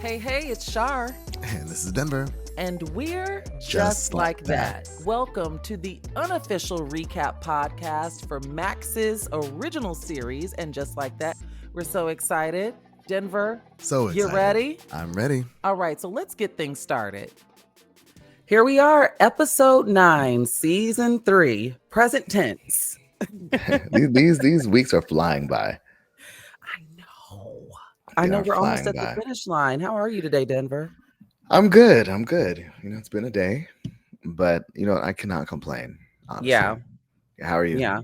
Hey, it's Shar. And this is Denver. And we're Just like that. Welcome to the unofficial recap podcast for Max's original series. And just like that, we're so excited. Denver, So you excited. ready? I'm ready. All right, so let's get things started. Here we are, episode 9, season 3, present tense. these weeks are flying by. I know They are we're almost flying at by. the finish line. How are you today, Denver? I'm good. It's been a day, but I cannot complain, honestly. Yeah. How are you? Yeah.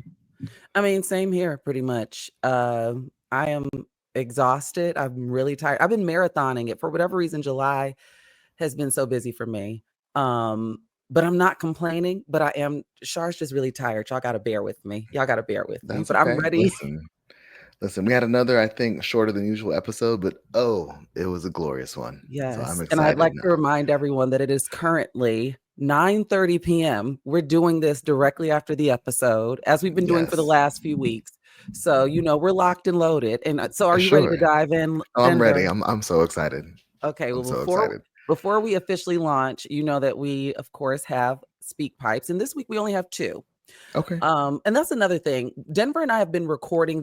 I mean, same here, pretty much. I am exhausted. I'm really tired. I've been marathoning it for whatever reason. July has been so busy for me. But I'm not complaining. But I am. Shar's just really tired. Y'all got to bear with me. That's But okay. I'm ready. Listen, we had another, I think, shorter than usual episode, but it was a glorious one. Yes. So I'm excited And I'd like now. to remind everyone that it is currently 9:30 p.m. We're doing this directly after the episode, as we've been doing for the last few weeks. So, we're locked and loaded. And so are you ready to dive in? Oh, I'm ready. Denver? I'm so excited. Okay, well, I'm so excited. before we officially launch, you know that we, of course, have Speakpipes. And this week we only have 2. Okay. And that's another thing. Denver and I have been recording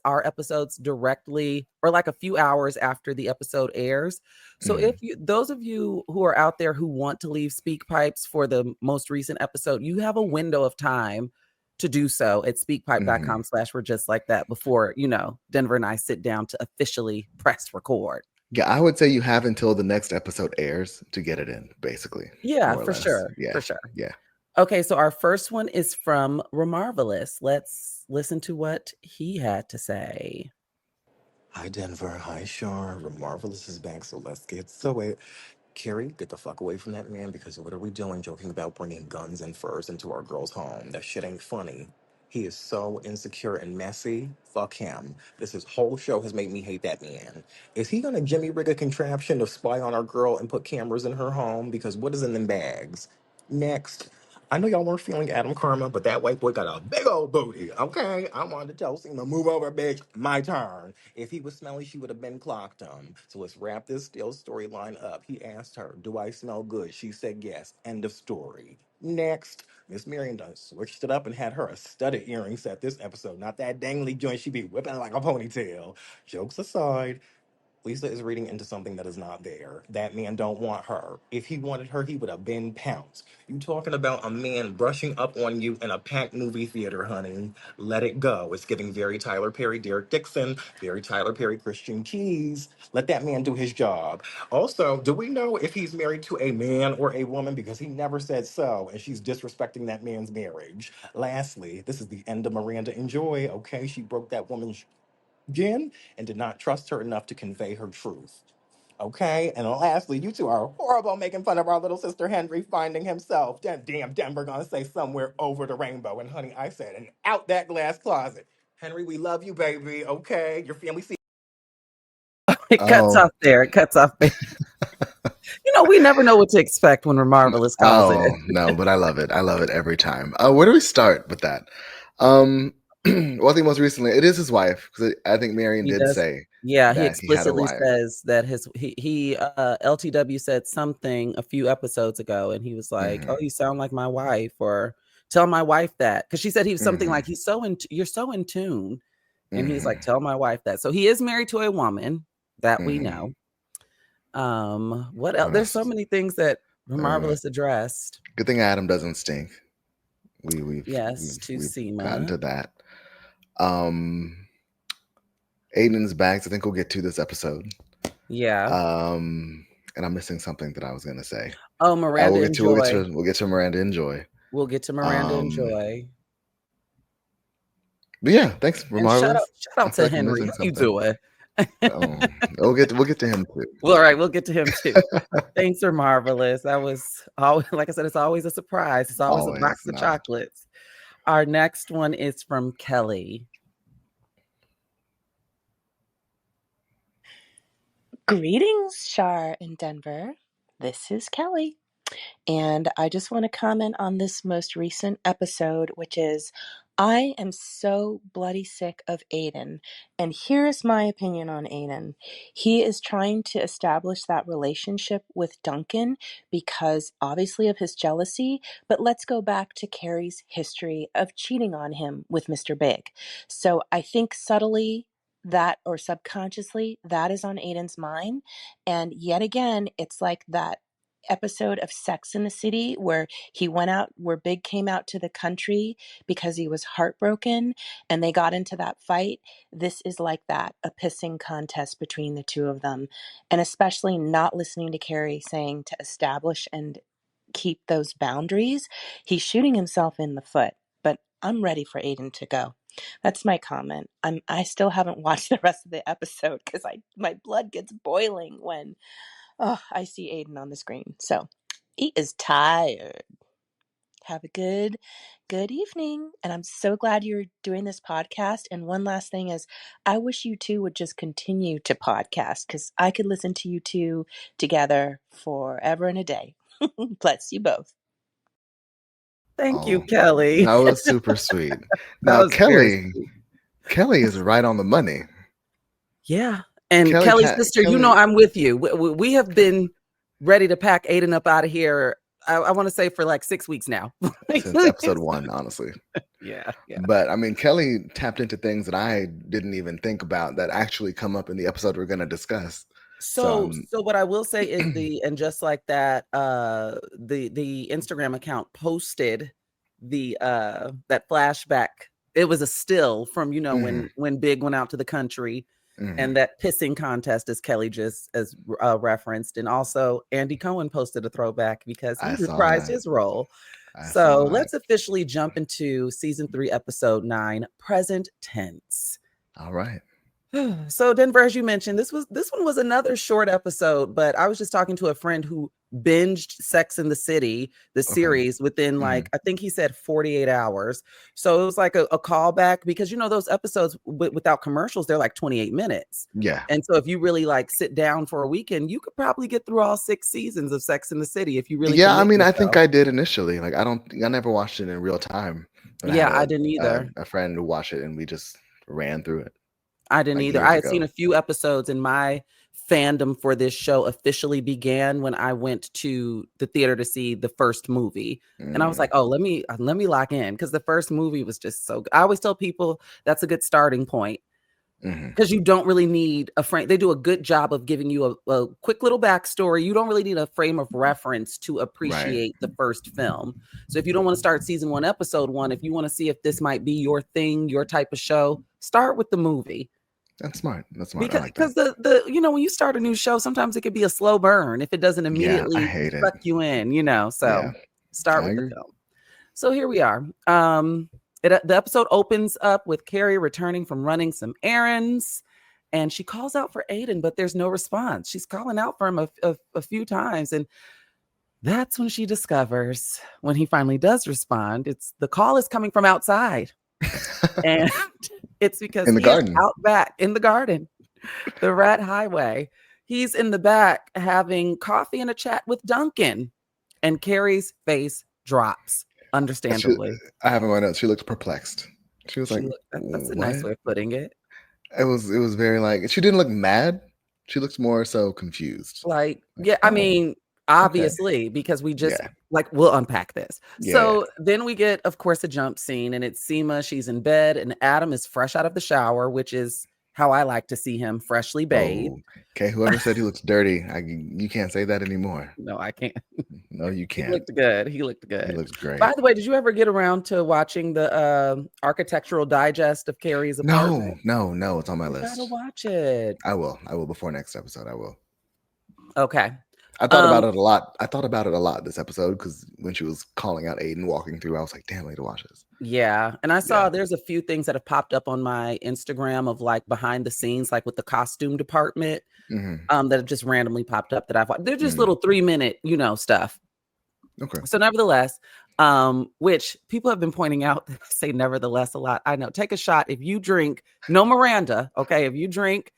our episodes directly or like a few hours after the episode airs. So if those of you who are out there who want to leave Speakpipes for the most recent episode, you have a window of time to do so at speakpipe.com/we're just like that before, Denver and I sit down to officially press record. Yeah, I would say you have until the next episode airs to get it in, basically. Yeah, for sure. Yeah. For sure. Yeah. Okay, so our first one is from Remarvelous. Let's listen to what he had to say. Hi, Denver. Hi, Shar. Remarvelous is back, so let's get to it. Carrie, get the fuck away from that man because what are we doing joking about bringing guns and furs into our girl's home? That shit ain't funny. He is so insecure and messy. Fuck him. This whole show has made me hate that man. Is he gonna Jimmy rig a contraption to spy on our girl and put cameras in her home? Because what is in them bags? Next. I know y'all weren't feeling Adam Karma, but that white boy got a big old booty, okay? I wanted to tell Seema, move over, bitch. My turn. If he was smelly, she would have been clocked him. So let's wrap this still storyline up. He asked her, do I smell good? She said yes. End of story. Next. Miss Miranda switched it up and had her a studded earring set this episode. Not that dangly joint she be whipping like a ponytail. Jokes aside, Lisa is reading into something that is not there. That man don't want her. If he wanted her, he would have been pounced. You talking about a man brushing up on you in a packed movie theater, honey. Let it go. It's giving very Tyler Perry, Derek Dixon, very Tyler Perry, Christian Keys. Let that man do his job. Also, do we know if he's married to a man or a woman? Because he never said so, and she's disrespecting that man's marriage. Lastly, this is the end of Miranda and Joy, okay? She broke that woman's Jen and did not trust her enough to convey her truth. Okay, and lastly, you two are horrible making fun of our little sister Henry finding himself. Damn Denver gonna say somewhere over the rainbow. And honey, I said, and out that glass closet. Henry, we love you, baby. Okay, your family see. It cuts off there. We never know what to expect when Remarvelous calls it. No, but I love it. I love it every time. Where do we start with that? Well, I think most recently it is his wife, because I think Marion did say. Yeah, he explicitly says that he LTW said something a few episodes ago, and he was like, "Oh, you sound like my wife," or "Tell my wife that," because she said he was something like, "You're so in tune," and he's like, "Tell my wife that." So he is married to a woman that we know. What else? There's so many things that Remarvelous addressed. Good thing Adam doesn't stink. We've Seema. gotten to that. Aiden's bags, I think we'll get to this episode. Yeah. And I'm missing something that I was gonna say. Oh, Miranda and Joy. We'll get to Miranda and Joy. We'll get to Miranda and Joy. But yeah, thanks, Remarvelous. Shout out to Henry. How you doing? We'll get to him too. Well, all right, we'll get to him too. Thanks, Remarvelous. That was always, like I said, it's always a surprise. It's always a box of chocolates. Our next one is from Kelly. Greetings, Shar in Denver. This is Kelly. And I just want to comment on this most recent episode, which is I am so bloody sick of Aidan, and here's my opinion on Aidan. He is trying to establish that relationship with Duncan because obviously of his jealousy, but let's go back to Carrie's history of cheating on him with Mr. Big. So I think subtly that or subconsciously that is on Aidan's mind, and yet again it's like that episode of Sex in the City where Big came out to the country because he was heartbroken and they got into that fight. This is like that, a pissing contest between the two of them. And especially not listening to Carrie saying to establish and keep those boundaries. He's shooting himself in the foot, but I'm ready for Aidan to go. That's my comment. I still haven't watched the rest of the episode because my blood gets boiling when I see Aidan on the screen. So he is tired. Have a good evening. And I'm so glad you're doing this podcast. And one last thing is I wish you two would just continue to podcast because I could listen to you two together forever and a day. Bless you both. Thank you, Kelly. That was super sweet. That Now, was very sweet. Kelly is right on the money. Yeah. And Kelly's sister, you know I'm with you. We have been ready to pack Aidan up out of here, I want to say for like 6 weeks now. Since episode 1, honestly. Yeah. But I mean, Kelly tapped into things that I didn't even think about that actually come up in the episode we're going to discuss. So what I will say is and just like that, the Instagram account posted the that flashback. It was a still from, when Big went out to the country. And that pissing contest, as Kelly just referenced, and also Andy Cohen posted a throwback because he reprised his role. So let's officially jump into season 3, episode 9, present tense. All right. So Denver, as you mentioned, this one was another short episode, but I was just talking to a friend who binged Sex in the City, the series, within I think he said 48 hours. So it was like a callback because, those episodes without commercials, they're like 28 minutes. Yeah. And so if you really sit down for a weekend, you could probably get through all 6 seasons of Sex in the City if you really. Yeah. I mean, I think I did initially. I never watched it in real time. I didn't either. A friend who watched it and we just ran through it. I didn't either. I had seen a few episodes, and my fandom for this show officially began when I went to the theater to see the first movie. And I was like, oh, let me lock in because the first movie was just so good. I always tell people that's a good starting point because you don't really need a frame. They do a good job of giving you a quick little backstory. You don't really need a frame of reference to appreciate the first film. So if you don't want to start season 1, episode 1, if you want to see if this might be your thing, your type of show, start with the movie. That's smart. Because the when you start a new show, sometimes it could be a slow burn if it doesn't immediately suck you in, So start with the film. So here we are. The episode opens up with Carrie returning from running some errands, and she calls out for Aidan, but there's no response. She's calling out for him a few times, and that's when she discovers, when he finally does respond, the call is coming from outside. And it's because he's out back in the garden, the rat highway. He's in the back having coffee and a chat with Duncan, and Carrie's face drops, understandably. I have in my notes. She looked perplexed. She was that's a nice way of putting it. It was very she didn't look mad. She looks more so confused. I mean, obviously, because we just we'll unpack this. So then we get, of course, a jump scene, and it's Seema. She's in bed, and Adam is fresh out of the shower, which is how I like to see him, freshly bathed. Okay, whoever said he looks dirty, you can't say that anymore. No, I can't. No, you can't. He looked good. He looks great. By the way, did you ever get around to watching the architectural digest of Carrie's apartment? No, it's on my list. You gotta watch it. I will before next episode. I will. Okay. I thought about it a lot. I thought about it a lot this episode because when she was calling out Aidan walking through, I was like, damn, I need to watch this. Yeah. And I saw there's a few things that have popped up on my Instagram of behind the scenes, with the costume department, that have just randomly popped up that I've watched. They're just little 3-minute, stuff. Okay. So nevertheless, which people have been pointing out, say nevertheless a lot. I know. Take a shot. If you drink, no Miranda. Okay. If you drink,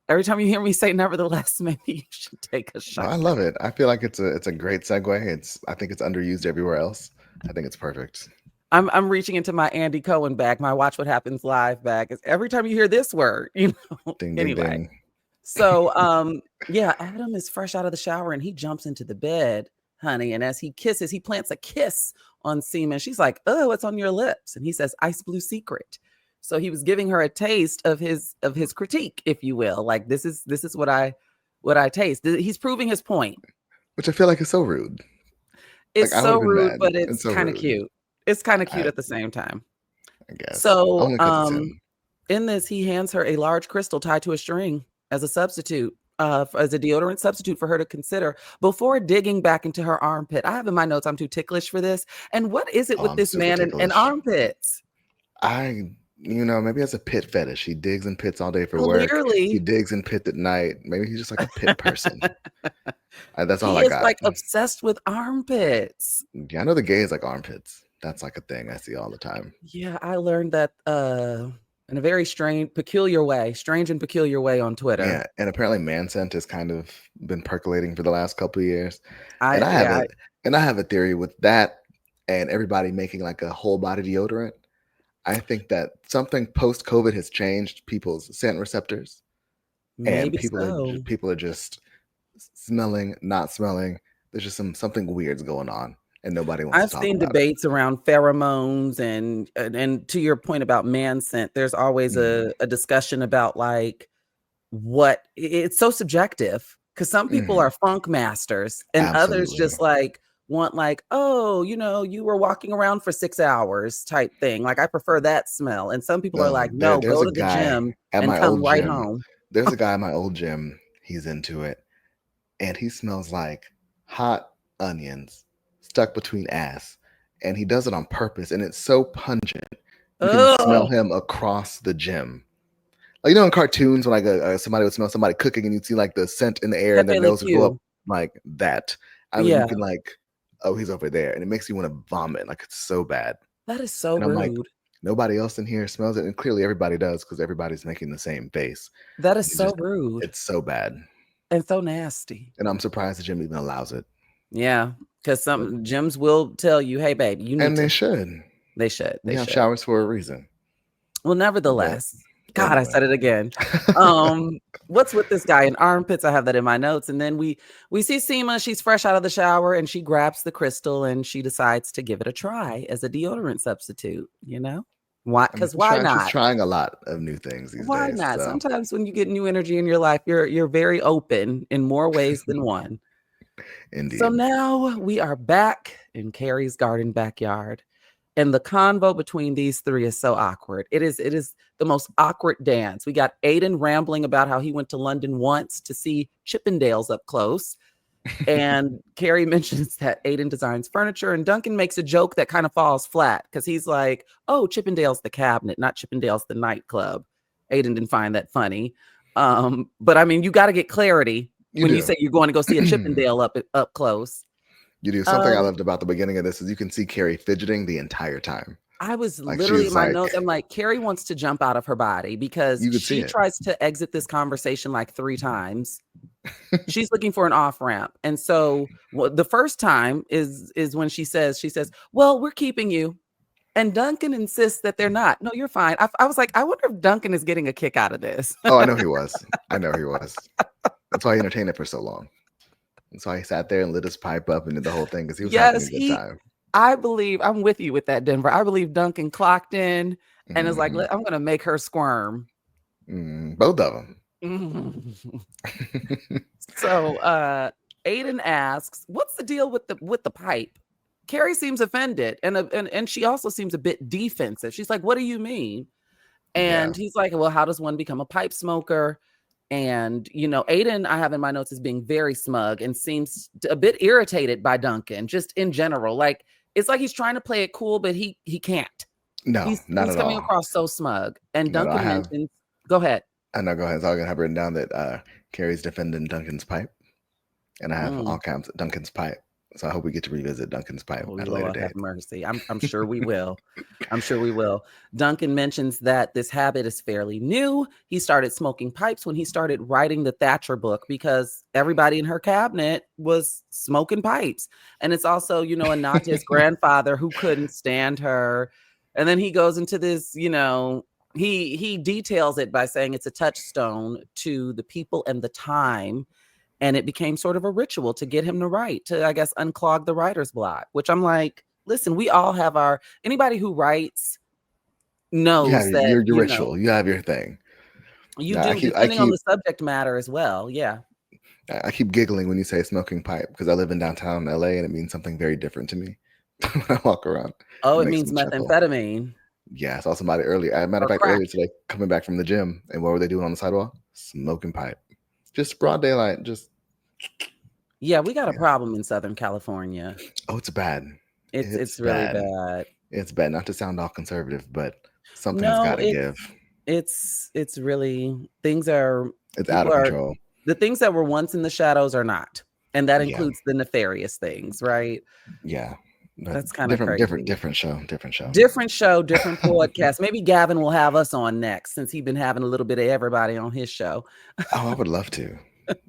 every time you hear me say nevertheless, maybe you should take a shot. I love it. I feel like it's a great segue. I think it's underused everywhere else. I think it's perfect. I'm reaching into my Andy Cohen bag, my Watch What Happens Live bag. Is every time you hear this word, Ding, ding, Anyway, ding. so yeah, Adam is fresh out of the shower and he jumps into the bed, honey. And as he kisses, he plants a kiss on Seema. She's like, "Oh, what's on your lips?" And he says, "Ice blue secret." So he was giving her a taste of his critique, if you will. Like this is what I taste. He's proving his point. Which I feel like is so rude. It's Like I would so have been rude, mad. but It's it's so kind of rude. cute. It's kind of cute I at the same time. guess. So, Only because it's him. in this, he hands her a large crystal tied to a string as a substitute, as a deodorant substitute for her to consider before digging back into her armpit. I have in my notes, I'm too ticklish for this. And what is it Oh, with I'm this super man and ticklish. armpits? Maybe it's a pit fetish. He digs in pits all day for work. He Clearly, digs in pits at night. Maybe he's just like a pit person. That's all he I is got. like obsessed with armpits. Yeah, I know the gays like armpits. That's like a thing I see all the time. Yeah, I learned that in a very strange and peculiar way on Twitter. Yeah, and apparently man scent has kind of been percolating for the last couple of years. And I I have yeah, a and I have a theory with that and everybody making like a whole body deodorant. I think that something post COVID has changed people's scent receptors, and maybe so. people are just smelling, not smelling. There's just something weird's going on, and nobody wants to I've talk seen about it. debates around pheromones and to your point about man scent, there's always Mm, a discussion about like what it's so subjective because some people mhm. are funk masters and others Absolutely. just like want like, oh, you were walking around for 6 hours type thing. Like I prefer that smell. And some people are No, like, no, there's go a to the guy gym at and my come old right gym. home. There's a guy at my old gym. He's into it, and he smells like hot onions stuck between ass, and he does it on purpose, and it's so pungent. You can smell Oh, him across the gym. Like, in cartoons when like somebody would smell somebody cooking, and you'd see like the scent in the air, and their Pepe Le nose would go up Pew. like that. I mean, you Yeah, can like, oh, he's over there, and it makes you want to vomit. Like it's so bad. that is so And I'm like, rude. nobody else in here smells it, and clearly everybody does because everybody's making the same face. That And is so rude it's so bad, and so nasty. and I'm surprised the gym even allows it. Yeah, because But some gyms will tell you, "Hey, baby, you need and they to." should. They should. They We have should. showers for a reason. Well, But nevertheless, God, I anyway, said it again. What's with this guy in armpits? I have that in my notes, and then we see Seema. She's fresh out of the shower, and she grabs the crystal, and she decides to give it a try as a deodorant substitute. Why? I mean, Because why she's not? trying a lot of new things these Why days. not? So Sometimes when you get new energy in your life, you're very open in more ways than one. So indeed. now we are back in Carrie's garden backyard. And the convo between these three is so awkward. It is the most awkward dance. We got Aidan rambling about how he went to London once to see Chippendales up close. And Carrie mentions that Aidan designs furniture, and Duncan makes a joke that kind of falls flat because he's like, oh, Chippendale's the cabinet, not Chippendale's the nightclub. Aidan didn't find that funny. But I mean, you got to get clarity You when you do. say you're going to go see a Chippendale up close. You do. Something I Um, loved about the beginning of this is you can see Carrie fidgeting the entire time. I was Like literally in she's my like, notes. I'm like, Carrie wants to jump out of her body because you could see she it. tries to exit this conversation like 3 times. She's looking for an off ramp. And so the first time is when she says, well, we're keeping you. And Duncan insists that they're not. No, you're fine. I was like, I wonder if Duncan is getting a kick out of this. Oh, I know he was. I know he was. That's why he entertained it for so long. That's why he sat there and lit his pipe up and did the whole thing because he was having Yes, a good time. I believe I'm with you with that, Denver. I believe Duncan clocked in and is like, Hmm. I'm going to make her squirm. Both of them. So Aidan asks, what's the deal with the pipe? Carrie seems offended and she also seems a bit defensive. She's like, what do you mean? Yeah. And he's like, well, how does one become a pipe smoker? And Aidan, I have in my notes, is being very smug and seems a bit irritated by Duncan just in general. Like it's like he's trying to play it cool, but he can't. No, not He's at coming all. across so smug. And No, Duncan mentions, go ahead. I know, go ahead. So I'm gonna have written down that Carrie's defending Duncan's pipe. And I have all caps Duncan's pipe. So I hope we get to revisit Duncan's pipe Oh, at a later Lord date. have mercy. I'm sure we will. I'm sure we will. Duncan mentions that this habit is fairly new. He started smoking pipes when he started writing the Thatcher book because everybody in her cabinet was smoking pipes. And it's also, a nod to his grandfather who couldn't stand her. And then he goes into this, he details it by saying it's a touchstone to the people and the time. And it became sort of a ritual to get him to write, to, I guess, unclog the writer's block, which I'm like, listen, we all have anybody who writes You have knows that, your ritual. You have your thing. you Now, do, depending on the subject matter as well. Yeah. I keep giggling when you say smoking pipe because I live in downtown LA and it means something very different to me when I walk around. Oh, it makes means me chuckle. methamphetamine. Yeah, I saw somebody earlier. As a matter of fact, crack. earlier today, coming back from the gym, and what were they doing on the sidewalk? Smoking pipe. Just broad daylight. Yeah, we got a problem in Southern California. Oh, it's bad. It's really bad. It's bad. Not to sound all conservative, but something's No, got to give. It's really It's out of control. The things that were once in the shadows are not, and that includes the nefarious things, right? Yeah. That's kind of crazy. Different show, different podcast. Maybe Gavin will have us on next since he's been having a little bit of everybody on his show. Oh, I would love to.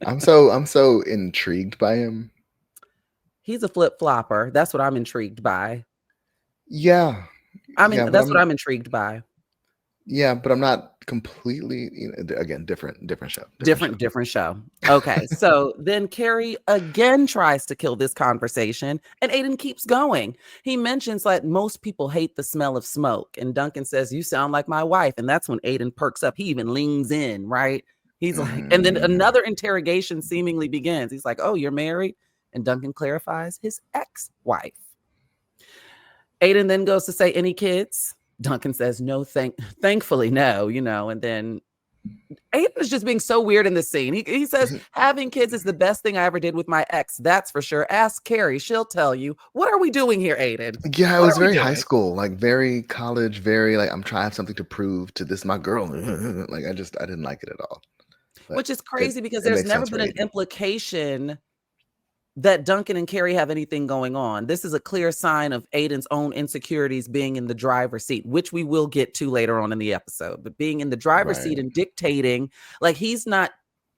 I'm so intrigued by him. He's a flip-flopper. That's what I'm intrigued by. Yeah. That's what I'm intrigued by. Yeah, but I'm not completely, again, different show. Different show. Okay. So then Carrie again tries to kill this conversation and Aidan keeps going. He mentions like most people hate the smell of smoke. And Duncan says, "You sound like my wife." And that's when Aidan perks up. He even leans in, right? He's like, and then another interrogation seemingly begins. He's like, "Oh, you're married?" And Duncan clarifies his ex-wife. Aidan then goes to say, "Any kids?" Duncan says, "No, thankfully, no," and then Aidan is just being so weird in this scene. He says, "Having kids is the best thing I ever did with my ex. That's for sure. Ask Carrie. She'll tell you." What are we doing here, Aidan? Yeah, it was very high school, like very college, very like I'm trying to have something to prove to this my girl. Like I didn't like it at all. But which is crazy because there's never been an implication that Duncan and Carrie have anything going on. This is a clear sign of Aidan's own insecurities being in the driver's seat, which we will get to later on in the episode. But being in the driver's seat and dictating, like he's not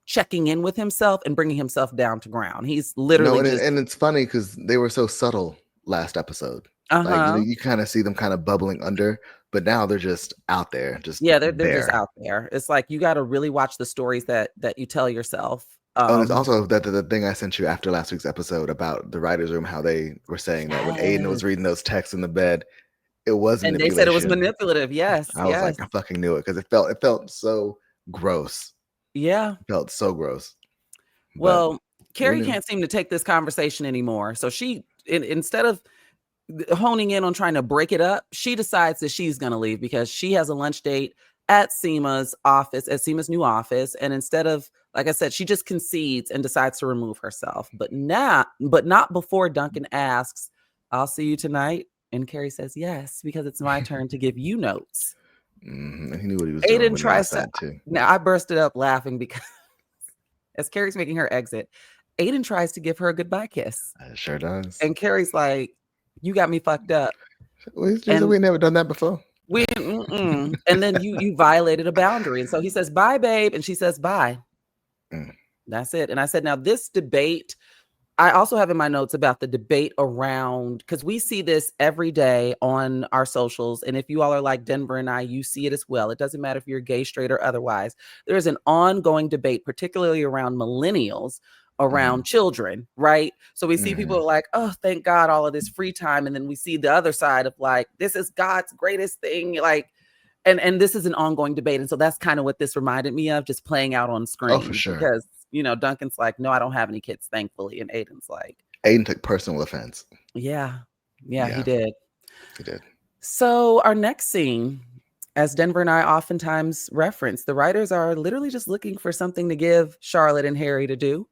checking in with himself and bringing himself down to ground. He's literally and it's funny because they were so subtle last episode. Like you kind of see them kind of bubbling under, but now they're just out there. They're just out there. It's like you got to really watch the stories that you tell yourself. There's also the thing I sent you after last week's episode about the writer's room, how they were saying that when Aidan was reading those texts in the bed, it was and they said it was manipulative. Yes, I was like, I fucking knew it because it felt so gross. Yeah, it felt so gross. Well, Carrie can't seem to take this conversation anymore, so she instead of honing in on trying to break it up, she decides that she's going to leave because she has a lunch date at Seema's office, at Seema's new office. And instead of, like I said, she just concedes and decides to remove herself. But not before Duncan asks, "I'll see you tonight." And Carrie says, "Yes, because it's my turn to give you notes." And he knew what he was Aidan doing. Tries to. Too. Now I bursted up laughing because as Carrie's making her exit, Aidan tries to give her a goodbye kiss. It sure does. And Carrie's like, "You got me fucked up." We never done that before. And then you violated a boundary. And so he says, "Bye, babe." And she says, "Bye." That's it. And I said, now this debate, I also have in my notes about the debate around, because we see this every day on our socials. And if you all are like Denver and I, you see it as well. It doesn't matter if you're gay, straight, or otherwise. There's an ongoing debate, particularly around millennials, around children, right? So we see people like, "Oh, thank God, all of this free time." And then we see the other side of like, this is God's greatest thing. Like, and this is an ongoing debate. And so that's kind of what this reminded me of, just playing out on screen. Oh, for sure. Because, Duncan's like, "No, I don't have any kids, thankfully." And Aidan's like, Aidan took personal offense. Yeah, he did. He did. So our next scene, as Denver and I oftentimes reference, the writers are literally just looking for something to give Charlotte and Harry to do.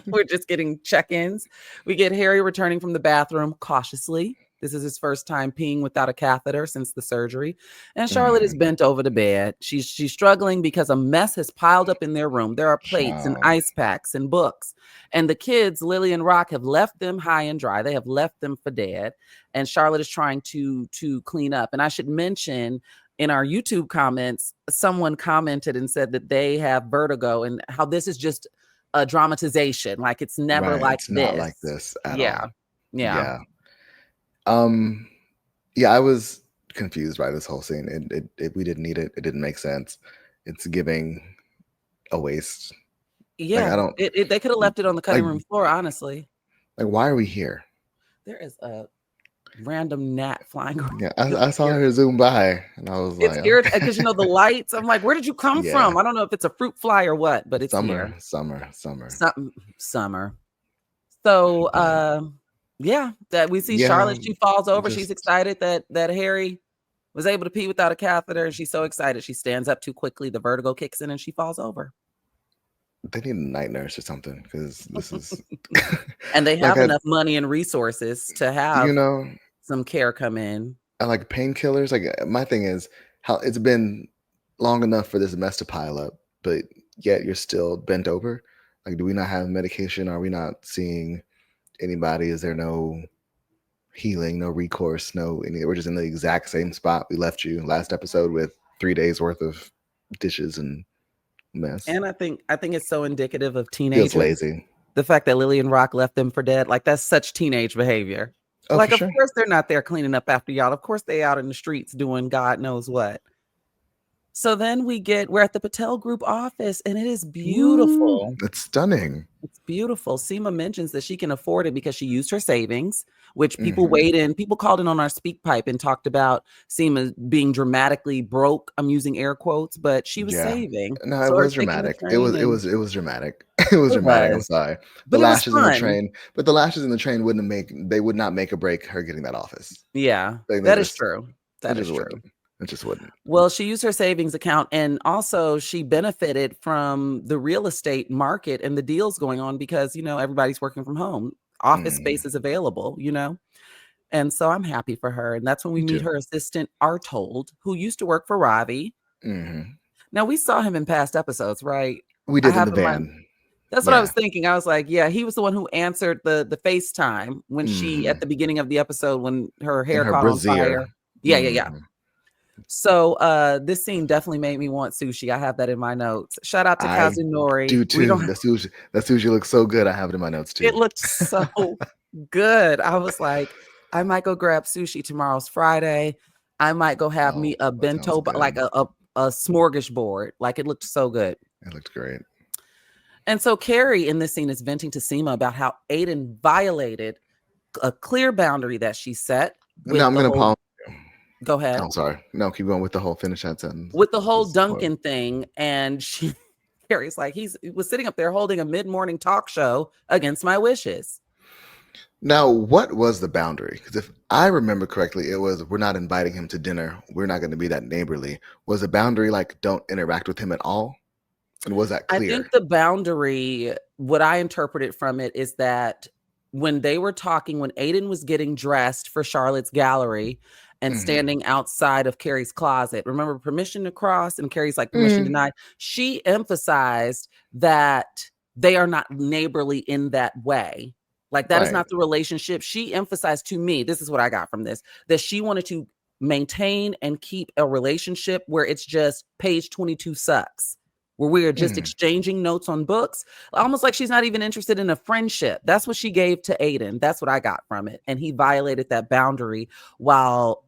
We're just getting check-ins. We get Harry returning from the bathroom cautiously, This is his first time peeing without a catheter since the surgery. And Charlotte is bent over the bed. She's struggling because a mess has piled up in their room. There are plates and ice packs and books. And the kids, Lily and Rock, have left them high and dry. They have left them for dead. And Charlotte is trying to clean up. And I should mention, in our YouTube comments, someone commented and said that they have vertigo and how this is just a dramatization. Like it's never like it's this. not like this at all. Yeah. Yeah, I was confused by this whole scene. We didn't need it. It didn't make sense. It's giving a waste. Yeah, I don't. They could have left it on the cutting room floor, honestly. Like, why are we here? There is a random gnat flying around. Yeah, I saw her zoom by, and I was it's like, weird because the lights. I'm like, where did you come from? I don't know if it's a fruit fly or what, but it's summer. here. Summer. So, that we see Charlotte. She falls over. She's excited that Harry was able to pee without a catheter, and she's so excited. She stands up too quickly. The vertigo kicks in, and she falls over. They need a night nurse or something because this is. And they have enough money and resources to have some care come in. I like painkillers. Like my thing is how it's been long enough for this mess to pile up, but yet you're still bent over. Like, do we not have medication? Are we not seeing anybody? Is there no healing, no recourse, we're just in the exact same spot we left you last episode with 3 days worth of dishes and mess. And I think it's so indicative of teenagers. Feels lazy. The fact that Lily and Rock left them for dead, like that's such teenage behavior. Oh, like, of course they're not there cleaning up after y'all. Of course they out in the streets doing God knows what. So then we're at the Patel Group office, and it is beautiful. Ooh, it's stunning. It's beautiful. Seema mentions that she can afford it because she used her savings, which people weighed in. People called in on our Speakpipe and talked about Seema being dramatically broke. I'm using air quotes, but she was saving. No, it was dramatic. It was dramatic. It was dramatic. I'm sorry. But the lashes in the train, but the lashes in the train would not make or break her getting that office. Yeah, that is true. That is true. It just wouldn't. Well, she used her savings account, and also she benefited from the real estate market and the deals going on because, everybody's working from home. Office space is available, And so I'm happy for her. And that's when we meet her assistant, Artold, who used to work for Ravi. Now, we saw him in past episodes, right? We did in the van. That's what I was thinking. I was like, yeah, he was the one who answered the FaceTime when she, at the beginning of the episode, when her hair caught on fire. Yeah. So this scene definitely made me want sushi. I have that in my notes. Shout out to Kazunori. Do too. That sushi looks so good. I have it in my notes too. It looked so good. I was like, I might go grab sushi. Tomorrow's Friday. I might go have me a bento, like a smorgasbord. Like, it looked so good. It looked great. And so Carrie in this scene is venting to Seema about how Aidan violated a clear boundary that she set. Now I'm going to pause. Go ahead. I'm sorry. No, keep going with the whole finish that sentence. With the whole Duncan thing. And Carrie's like, he was sitting up there holding a mid-morning talk show against my wishes. Now, what was the boundary? Because if I remember correctly, it was, we're not inviting him to dinner. We're not going to be that neighborly. Was the boundary like, don't interact with him at all? And was that clear? I think the boundary, what I interpreted from it is that when they were talking, when Aidan was getting dressed for Charlotte's gallery and standing outside of Carrie's closet, remember, permission to cross, and Carrie's like, permission denied. She emphasized that they are not neighborly in that way. Like, that is not the relationship. She emphasized to me, this is what I got from this, that she wanted to maintain and keep a relationship where it's just page 22 sucks, where we are just exchanging notes on books, almost like she's not even interested in a friendship. That's what she gave to Aidan. That's what I got from it. And he violated that boundary while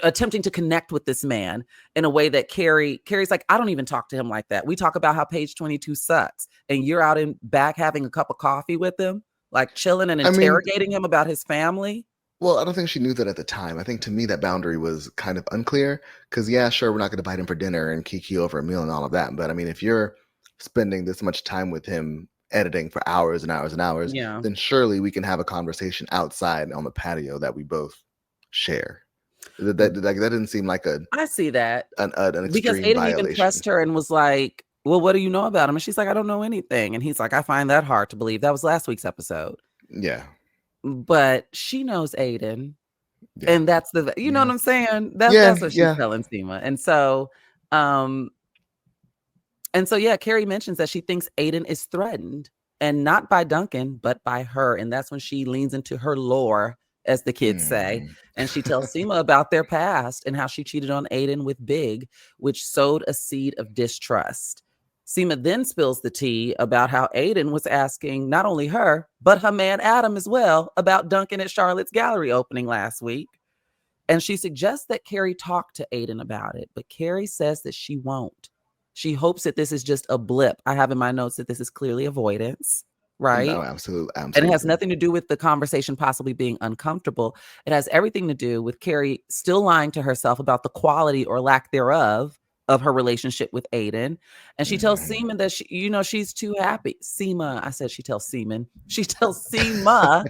attempting to connect with this man in a way that Carrie's like, I don't even talk to him like that. We talk about how page 22 sucks, and you're out in back having a cup of coffee with him, like chilling and interrogating him about his family. Well, I don't think she knew that at the time. I think to me that boundary was kind of unclear because, yeah, sure, we're not going to invite him for dinner and kiki over a meal and all of that. But I mean, if you're spending this much time with him editing for hours and hours and hours, then surely we can have a conversation outside on the patio that we both share. That didn't seem like I see that. An extreme because Aidan violation. even pressed her and was like, well, what do you know about him? And she's like, I don't know anything. And he's like, I find that hard to believe. That was last week's episode. Yeah. but she knows Aidan. Yeah. And that's the, you know Yeah. what I'm saying? Yeah. That's what she's Yeah. telling Seema. Um, and so, yeah, Carrie mentions that she thinks Aidan is threatened, and not by Duncan, but by her. And that's when she leans into her lore, as the kids say. Mm. And she tells Seema about their past and how she cheated on Aidan with Big, which sowed a seed of distrust. Seema then spills the tea about how Aidan was asking not only her, but her man Adam as well about Duncan at Charlotte's gallery opening last week. And she suggests that Carrie talk to Aidan about it, but Carrie says that she won't. She hopes that this is just a blip. I have in my notes that this is clearly avoidance, No, right? absolutely. And it has Absolutely. nothing to do with the conversation possibly being uncomfortable. It has everything to do with Carrie still lying to herself about the quality or lack thereof of her relationship with Aidan. And she tells Mhm. Seaman that she's too happy. Seema, I said she tells Seaman. She tells Seema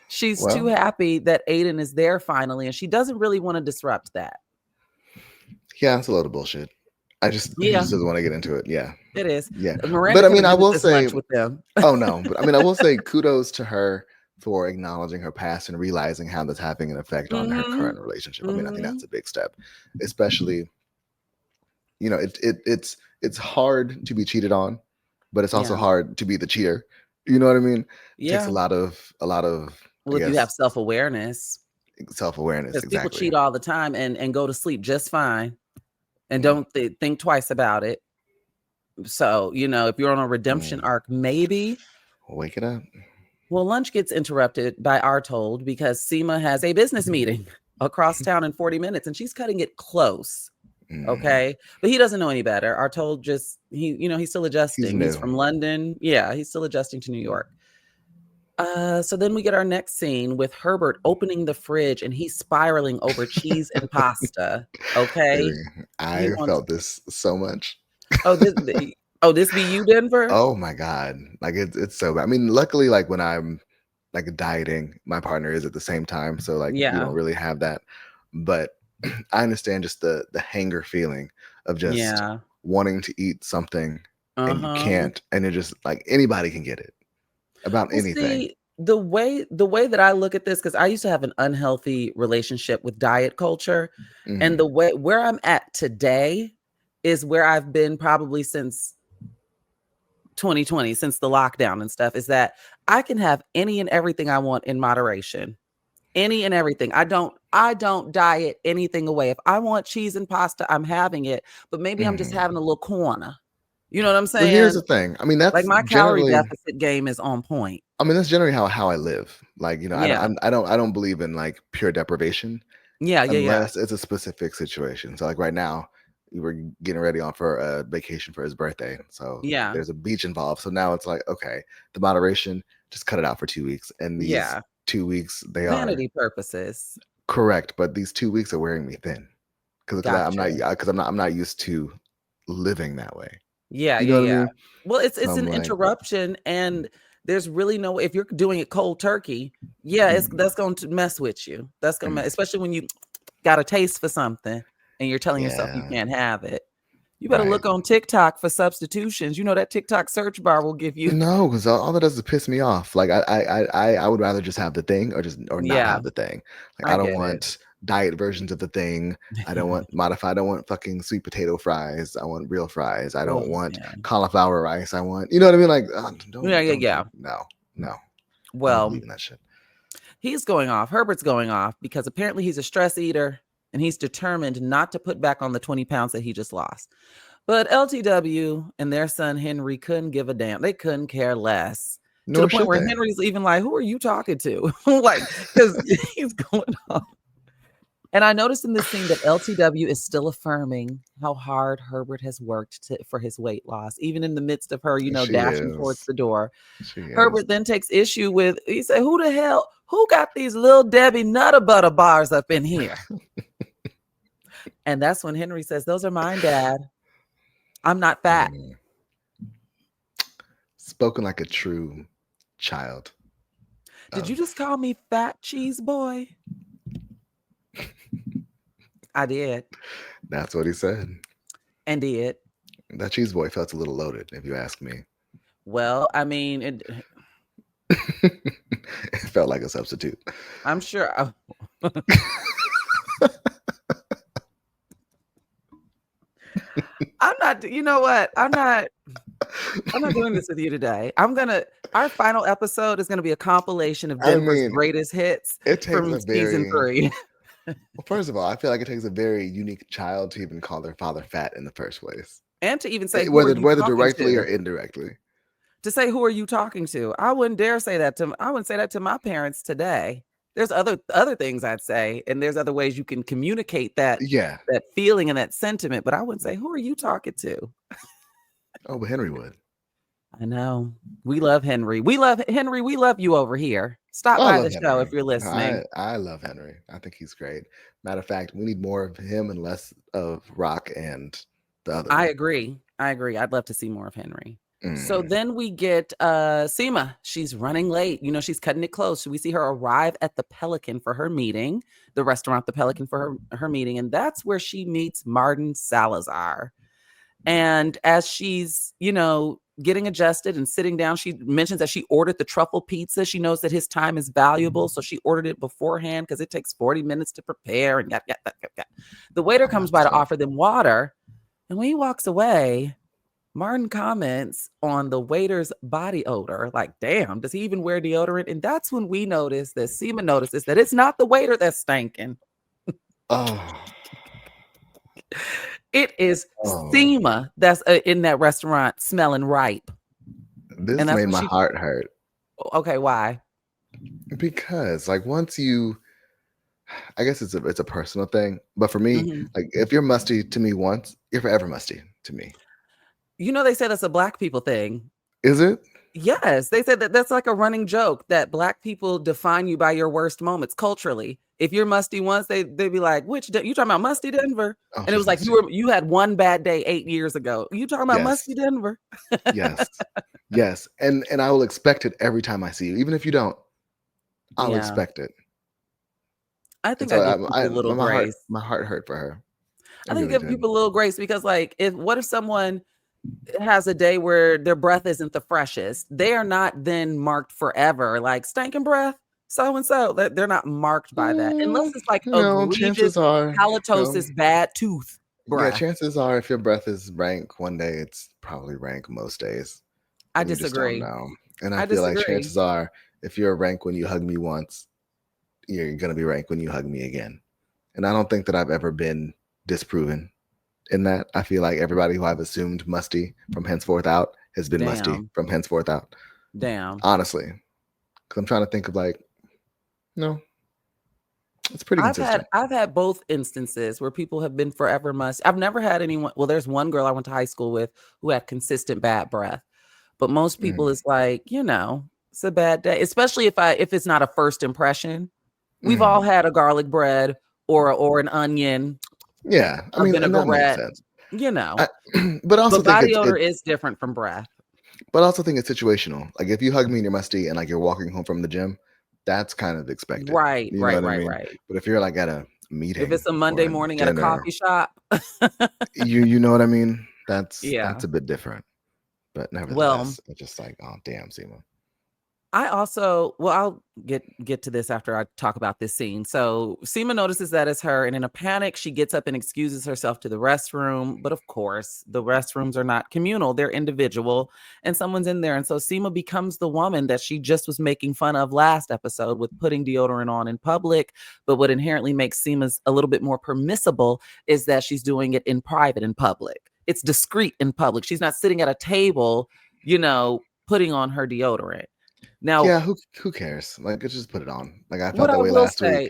she's too Well, happy that Aidan is there finally, and she doesn't really want to disrupt that. yeah, it's a load of bullshit. He Yeah, just doesn't want to get into it. Yeah. it is. Yeah. Miranda But I could mean, have I been at will this say, lunch with them. oh no, but I mean, I will say kudos to her for acknowledging her past and realizing how that's having an effect on her Mm-hmm. current relationship. I mean, I think Mm-hmm. that's a big step, especially, it's hard to be cheated on, but it's also Yeah. hard to be the cheater. You know what I mean? It takes Yeah. a lot of, I Well, if you have guess, self-awareness, self-awareness. because people Exactly. cheat all the time and go to sleep just fine and Mm, don't think twice about it. So, if you're on a redemption mm. arc, maybe. Wake it up. Well, lunch gets interrupted by our told because Seema has a business meeting across town in 40 minutes and she's cutting it close. Mhm. Okay. But he doesn't know any better. Our told he's still He's adjusting. He's new. from London. Yeah, he's still adjusting to New York. So then we get our next scene with Herbert opening the fridge and he's spiraling over cheese and pasta. Okay. Baby, He I wants, felt this so much. oh, this be you, Denver? Oh my god, like it's so bad. I mean, luckily, like when I'm like dieting, my partner is at the same time, so like we don't Yeah. really have that. But I understand just the hanger feeling of just Yeah. wanting to eat something and you Uh-huh. can't, and you're just like anybody can get it about Well, anything. see, the way that I look at this, because I used to have an unhealthy relationship with diet culture, and Hmm. the way where I'm at today is where I've been probably since 2020, since the lockdown and stuff, is that I can have any and everything I want in moderation. Any and everything. I don't diet anything away. If I want cheese and pasta, I'm having it, but maybe I'm just Hmm. having a little corner. You know what I'm But here's saying? the thing. I mean, Like that's my calorie generally. deficit game is on point. I mean, that's generally how I live. Like, Yeah. I don't believe in like pure deprivation Yeah, yeah, yeah. unless it's a specific situation. So like right now, we were getting ready on for a vacation for his birthday. So Yeah. there's a beach involved. So now it's like, okay, the moderation, just cut it out for 2 weeks. And these Yeah. 2 weeks, they are Vanity purposes. correct, but these 2 weeks are wearing me thin because Gotcha. I'm not used to living that way. Yeah, You know yeah, what I yeah. mean? Well, it's So it's I'm an like, interruption and there's really no if you're doing it cold turkey, yeah, mm, that's going to mess with you. That's going to mm, especially when you got a taste for something and you're telling yourself you yeah, can't have it. You better right. look on TikTok for substitutions. You know that TikTok search bar will give you No, because all that does is piss me off. Like I would rather just have the thing or not Yeah, have the thing. Like I I don't get it. want diet versions of the thing. I don't want modified. I don't want fucking sweet potato fries. I want real fries. I Oh, don't want man. cauliflower rice. I want, you know what I mean? Like Yeah, yeah, don't yeah. do no no. I don't Well, believe in that shit. he's going off. Herbert's going off because apparently he's a stress eater and he's determined not to put back on the 20 pounds that he just lost. But LTW and their son Henry couldn't give a damn. They couldn't care less to the Nor point should where they. Henry's even like, "Who are you talking to?" Like, because he's going off. And I noticed in this scene that LTW is still affirming how hard Herbert has worked for his weight loss, even in the midst of her, She dashing towards is. the door. She is. Herbert then takes issue with, he said, who got these little Debbie Nutter Butter bars up in here? And that's when Henry says, those are mine, Dad. I'm not fat. Mm. Spoken like a true child. Did you Of just call me fat cheese boy? I did. that's what he said. And did. That cheese boy felt a little loaded, if you ask me. Well, I mean, It felt like a substitute. I'm sure. I'm not. You know what? I'm not doing this with you today. Our final episode is gonna be a compilation of I Denver's mean, greatest hits it takes from a season very 3. well. First of all, I feel like it takes a very unique child to even call their father fat in the first place, And to even say, who are whether you talking directly or to? indirectly. To say, who are you talking to? I wouldn't dare say that to. I wouldn't say that to my parents today. There's other things I'd say, and there's other ways you can communicate Yeah. that feeling and that sentiment. But I wouldn't say, who are you talking to? Oh, but Henry would. I know. We love Henry. We love Henry. We love you over here. Stop Oh, I by love the show if Henry. you're No, listening. I love Henry. I think he's great. Matter of fact, we need more of him and less of Rock and the other I one. agree. I'd love to see more of Henry. So Mm. then we get Seema. She's running late. You know, she's cutting it close. So we see her arrive at the Pelican for her meeting, the restaurant, the Pelican for her meeting. And that's where she meets Martin Salazar. And as she's, getting adjusted and sitting down, she mentions that she ordered the truffle pizza. She knows that his time is valuable. So she ordered it beforehand because it takes 40 minutes to prepare. And the waiter All comes that by to stuff. offer them water. And when he walks away, Martin comments on the waiter's body odor. Like, damn, does he even wear deodorant? And that's when we notice that Seema notices that it's not the waiter that's stinking. Oh, It is oh, Seema that's in that restaurant smelling ripe. And this that's made when my she, heart hurt okay, why? because, like, once you, I guess it's a personal thing, but for me, Mhm. like, if you're musty to me once, you're forever musty to me. They say that's a Black people thing. Is it? Yes, they said that that's like a running joke that Black people define you by your worst moments culturally. If you're musty once, they'd be like, "Which you talking about musty Denver?" Oh, And it she's was like musty. you had one bad day 8 years ago. You talking about Yes, musty Denver? yes, yes, and I will expect it every time I see you, even if you don't. I'll Yeah, expect it, I and think so I give people a little grace. my heart hurt for her. It I think really give did. people a little grace because, like, if someone has a day where their breath isn't the freshest, they are not then marked forever. Like stinking breath, so and so. They're not marked by that unless it's like No, egregious chances are, halitosis, bad tooth yeah, breath. chances are, if your breath is rank one day, it's probably rank most days, I and you just don't disagree. know. And I I feel like disagree. chances are, if you're rank when you hug me once, you're gonna be rank when you hug me again. And I don't think that I've ever been disproven in that. I feel like everybody who I've assumed musty from henceforth out has been musty Damn, from henceforth out. damn. Honestly, because I'm trying to think of like, no, it's pretty I've had consistent. I've had both instances where people have been forever must. I've never had anyone. Well, there's one girl I went to high school with who had consistent bad breath, but most people Mm, is like, it's a bad day, especially if it's not a first impression. We've all mm. had a garlic bread or an onion, Yeah, I a mean, and that makes vinaigrette, sense. you know. I, but I also But think body odor is different from breath. it's situational. Like if you hug me and you're musty and like you're walking home from the gym, that's kind of expected. Right, You know right, what I right, mean? right. But if you're like at a If meeting it's a or Monday a morning at a dinner, coffee shop, you know what I mean? That's yeah. a bit different. But Well, nevertheless, it's just like, oh damn, Seema. I'll get to this after I talk about this scene. So Seema notices that it's her, and in a panic, she gets up and excuses herself to the restroom. But of course, the restrooms are not communal, they're individual, and someone's in there. And so Seema becomes the woman that she just was making fun of last episode with putting deodorant on in public. But what inherently makes Seema's a little bit more permissible is that she's doing it in private in public. It's discreet in public. She's not sitting at a table, putting on her deodorant. Now, Yeah, who cares? Like, just put it on. Like I felt what that I way will last week. say,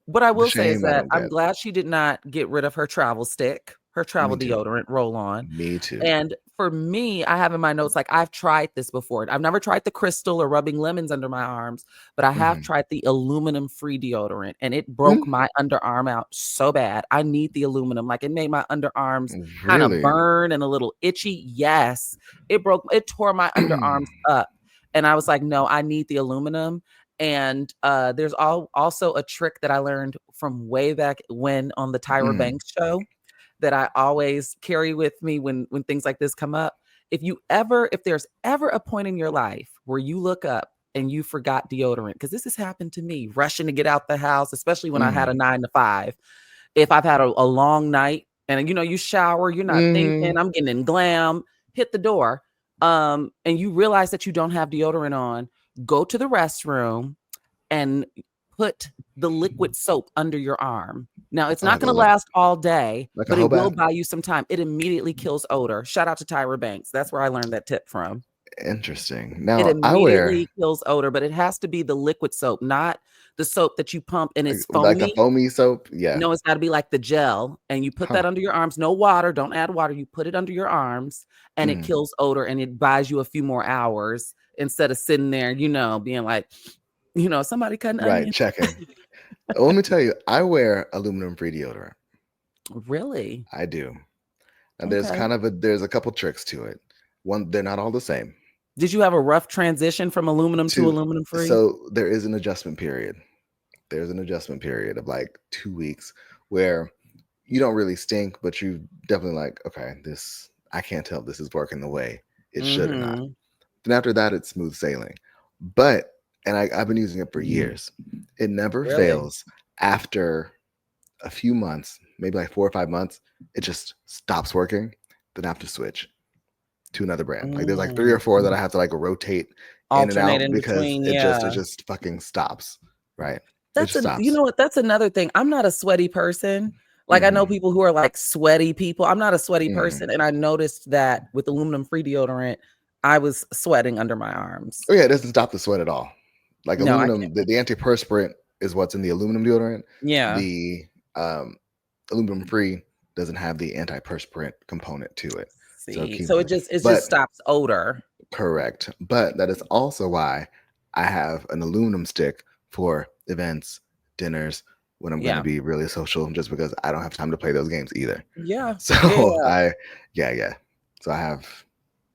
what I The will say is shame I that don't I'm get. glad she did not get rid of her travel stick, her Me travel too. deodorant roll on. Me too. And for me, I have in my notes, like I've tried this before. I've never tried the crystal or rubbing lemons under my arms, but I have Hmm. tried the aluminum free deodorant and it broke my underarm out so bad. I need the aluminum. Like it made my underarms kind of Really? burn and a little itchy. Yes, it tore my underarms up. And I was like, no, I need the aluminum. And there's also a trick that I learned from way back when on the Tyra Mm. Banks show that I always carry with me when things like this come up. If there's ever a point in your life where you look up and you forgot deodorant, because this has happened to me, rushing to get out the house, especially when I had a 9 to 5. If I've had a long night and you shower, you're not thinking, I'm getting in glam, hit the door. And you realize that you don't have deodorant on, go to the restroom and put the liquid soap under your arm. Now, it's not going to last all day, but it will buy you some time. It immediately kills odor. Shout out to Tyra Banks. That's where I learned that tip from. Interesting. Now, it immediately kills odor, but it has to be the liquid soap, not the soap that you pump and it's foamy. Like the foamy soap? Yeah. No, it's got to be like the gel, and you put that under your arms. No water. Don't add water. You put it under your arms, and it kills odor, and it buys you a few more hours instead of sitting there, being like, somebody cutting onions. Right, checking. Let me tell you, I wear aluminum-free deodorant. Really? I do. And there's a couple tricks to it. One, they're not all the same. Did you have a rough transition from aluminum to aluminum free? So there is an adjustment period. There's an adjustment period of like 2 weeks where you don't really stink, but you definitely like, okay, I can't tell if this is working the way it should or not. Then after that, it's smooth sailing. But, and I've been using it for years. It never fails. After a few months, maybe like 4 or 5 months, it just stops working. Then I have to switch to another brand. Like there's like 3 or 4 that I have to like rotate in and out because it just fucking stops. Right. You know what? That's another thing. I'm not a sweaty person. Like I know people who are like sweaty people. I'm not a sweaty person. And I noticed that with aluminum free deodorant, I was sweating under my arms. Oh yeah, it doesn't stop the sweat at all. Like aluminum, the antiperspirant is what's in the aluminum deodorant. Yeah. The aluminum free doesn't have the antiperspirant component to it. So it just stops odor. Correct. But that is also why I have an aluminum stick for events, dinners, when I'm going to be really social, just because I don't have time to play those games either. Yeah. So So I have.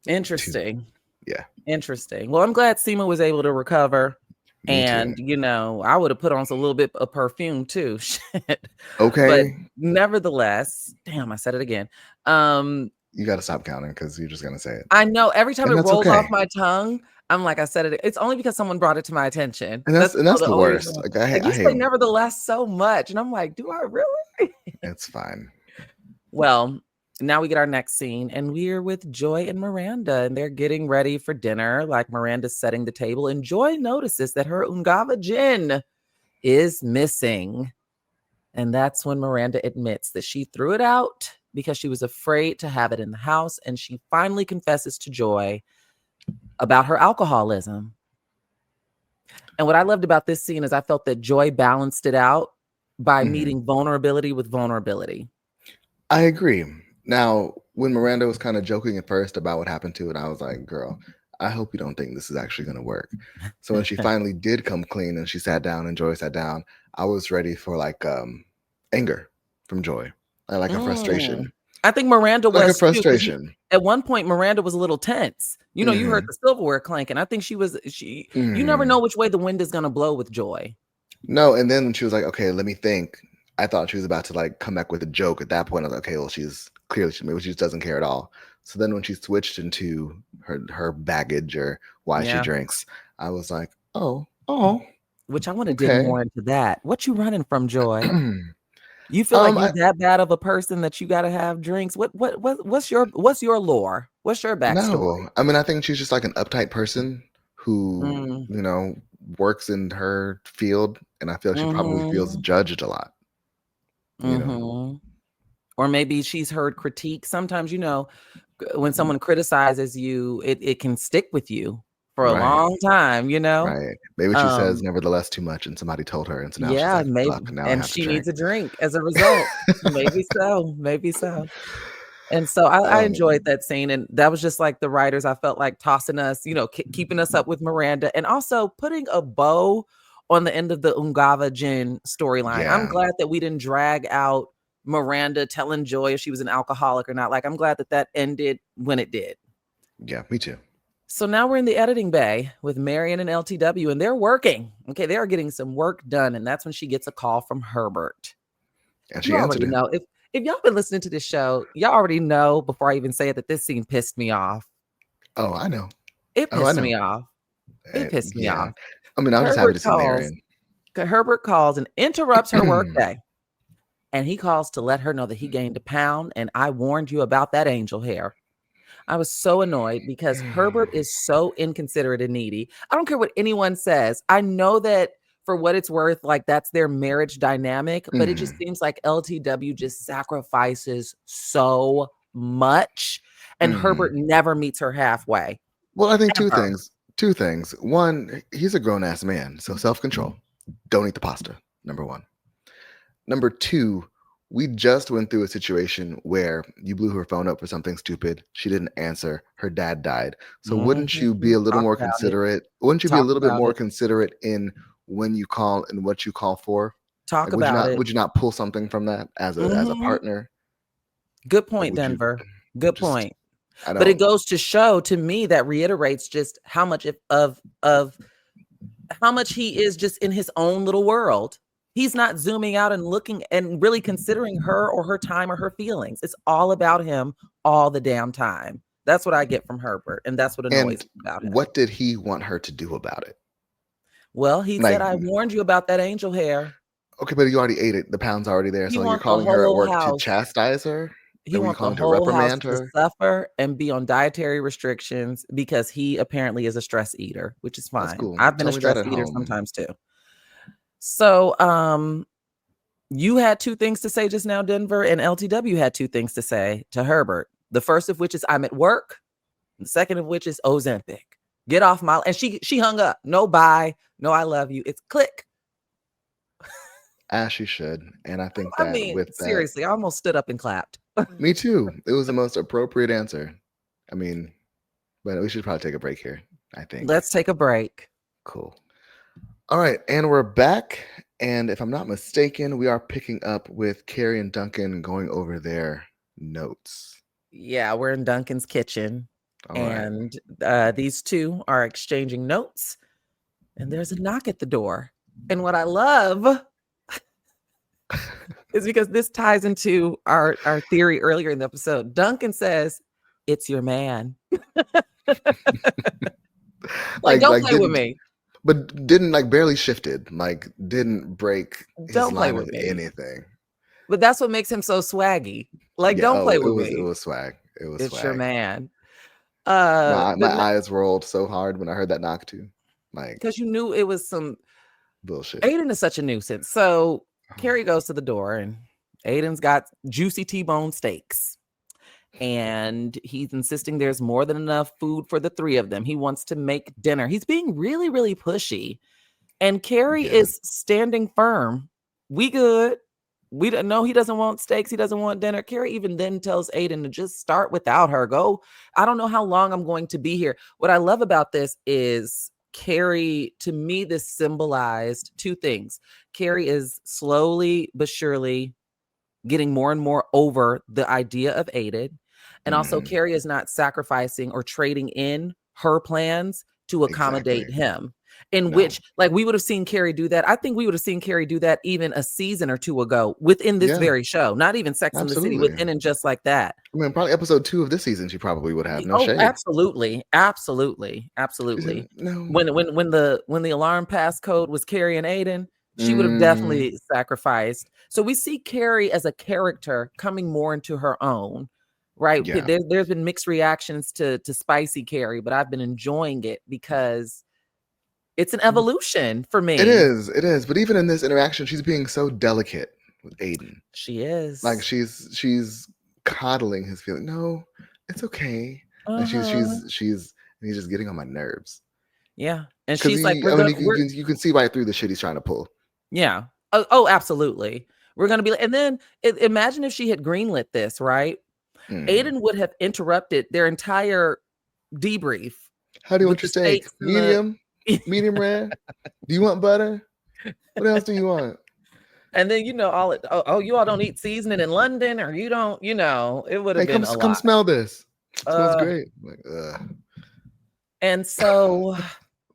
Interesting. 2. Yeah. Interesting. Well, I'm glad Seema was able to recover. Me and too. I would have put on a little bit of perfume too. Shit. Okay. But nevertheless, damn, I said it again. You got to stop counting because you're just going to say it. I know. Every time it rolls off my tongue, I'm like, I said it. It's only because someone brought it to my attention. And that's the worst. Like, you say nevertheless so much. And I'm like, do I really? It's fine. Well, now we get our next scene, and we're with Joy and Miranda, and they're getting ready for dinner. Like Miranda's setting the table, and Joy notices that her Ungava gin is missing. And that's when Miranda admits that she threw it out because she was afraid to have it in the house. And she finally confesses to Joy about her alcoholism. And what I loved about this scene is I felt that Joy balanced it out by meeting vulnerability with vulnerability. I agree. Now, when Miranda was kind of joking at first about what happened to it, I was like, girl, I hope you don't think this is actually going to work. So when she finally did come clean and she sat down and Joy sat down, I was ready for like anger from Joy, like a frustration. I think Miranda was like a frustration. At one point, Miranda was a little tense. You heard the silverware clanking. I think you never know which way the wind is going to blow with Joy. No, and then when she was like, okay, let me think. I thought she was about to like come back with a joke. At that point, I was like, okay, well, she's clearly, maybe she just doesn't care at all. So then when she switched into her baggage or why she drinks, I was like, oh. Which I want to dig more into that. What you running from, Joy? You feel like you're that bad of a person that you got to have drinks? What's your lore? What's your backstory? No, I mean, I think she's just like an uptight person who, works in her field. And I feel she probably feels judged a lot. Or maybe she's heard critique. Sometimes, when someone criticizes you, it can stick with you for a long time, Right. Maybe she says nevertheless too much and somebody told her. And so now she's like, maybe. Fuck, now and she needs a drink as a result. Maybe so. And so I enjoyed that scene. And that was just like the writers, I felt like tossing us, keeping us up with Miranda and also putting a bow on the end of the Ungava gin storyline. Yeah. I'm glad that we didn't drag out Miranda telling Joy if she was an alcoholic or not. Like, I'm glad that ended when it did. Yeah, me too. So now we're in the editing bay with Marion and LTW, and they're working. Okay, they are getting some work done, and that's when she gets a call from Herbert. And she answered it. Know, if y'all been listening to this show, y'all already know before I even say it that this scene pissed me off. Oh, I know. It pissed me off. It pissed me Yeah. off. I mean, I'm just happy to see Herbert calls and interrupts her Marion. workday. And he calls to let her know that he gained a pound. And I warned you about that angel hair. I was so annoyed because Herbert is so inconsiderate and needy. I don't care what anyone says. I know that for what it's worth, like that's their marriage dynamic, but it just seems like LTW just sacrifices so much. And Herbert never meets her halfway. Well, I think two Ever. things. Two things. One, he's a grown ass man, so self-control. Don't eat the pasta. Number one. Number two, we just went through a situation where you blew her phone up for something stupid. She didn't answer. Her dad died. So wouldn't you be a little Talk more about it. considerate? Wouldn't you be a Talk little bit about more it. considerate in when you call and what you call for? Talk Would you about not? it. Would you not pull something from that as a partner? Good Like, point, would you Denver. Good just? point. I But it don't. goes to show to me that reiterates just how much of how much he is just in his own little world. He's not zooming out and looking and really considering her or her time or her feelings. It's all about him all the damn time. That's what I get from Herbert, and that's what annoys And me about him. what did he want her to do about it? Well, he Like, said, I warned you about that angel hair. okay, but you already ate it. The pound's already there. He So you're wants the calling her at whole work to house. chastise her? He Are you wants the calling to whole house reprimand to her? suffer and be on dietary restrictions because he apparently is a stress eater, which is That's fine. cool. I've been Tell a me that stress at eater home. sometimes too. So, you had two things to say just now, Denver, and LTW had two things to say to Herbert. The first of which is I'm at work. The second of which is Ozempic. Get off my, and she hung up. No bye. No, I love you. It's click. As she should. And I think I that mean, with that, seriously, I almost stood up and clapped. me too. It was the most appropriate answer. I mean, but we should probably take a break here, I think. Let's take a break. Cool. All right. And we're back. And if I'm not mistaken, we are picking up with Carrie and Duncan going over their notes. Yeah, we're in Duncan's kitchen. All right. And these two are exchanging notes. And there's a knock at the door. And what I love is because this ties into our theory earlier in the episode. Duncan says, it's your man. Like, don't play with me. But didn't like barely shifted, like didn't break his Don't play line with with me. anything. But that's what makes him so swaggy. Like, Yeah, don't play with it me. was swag. It was It's your swag. man. My eyes rolled so hard when I heard that knock too. Like, because you knew it was some bullshit. Aidan is such a nuisance. So Carrie goes to the door and Aidan's got juicy T-bone steaks. And he's insisting there's more than enough food for the three of them. He wants to make dinner. He's being really, really pushy. And Carrie is standing firm. We good. We don't know he doesn't want steaks. He doesn't want dinner. Carrie even then tells Aidan to just start without her. Go. I don't know how long I'm going to be here. What I love about this is Carrie, to me, this symbolized two things. Carrie is slowly but surely getting more and more over the idea of Aidan. And also Carrie is not sacrificing or trading in her plans to accommodate him. In which, like, we would have seen Carrie do that. I think we would have seen Carrie do that even a season or two ago within this very show. Not even Sex and the City, within and just like that. I mean, probably episode 2 of this season, she probably would have. No shade. Absolutely, absolutely, absolutely. No. When the alarm passcode was Carrie and Aiden, she would have definitely sacrificed. So we see Carrie as a character coming more into her own. Right. Yeah. There's been mixed reactions to Spicy Carrie, but I've been enjoying it because it's an evolution for me. It is. But even in this interaction, she's being so delicate with Aidan. She is. Like she's coddling his feeling. No, it's okay. And he's just getting on my nerves. Yeah. And she's like, you can see right through the shit he's trying to pull. Yeah. Oh, absolutely. We're gonna be, and then imagine if she had greenlit this, right? Aidan would have interrupted their entire debrief. How do you want your steak? Medium? Medium rare? Do you want butter? What else do you want? And then, you all don't eat seasoning in London, or you don't, it would have been a lot. Come smell this. It smells great. Like, and so,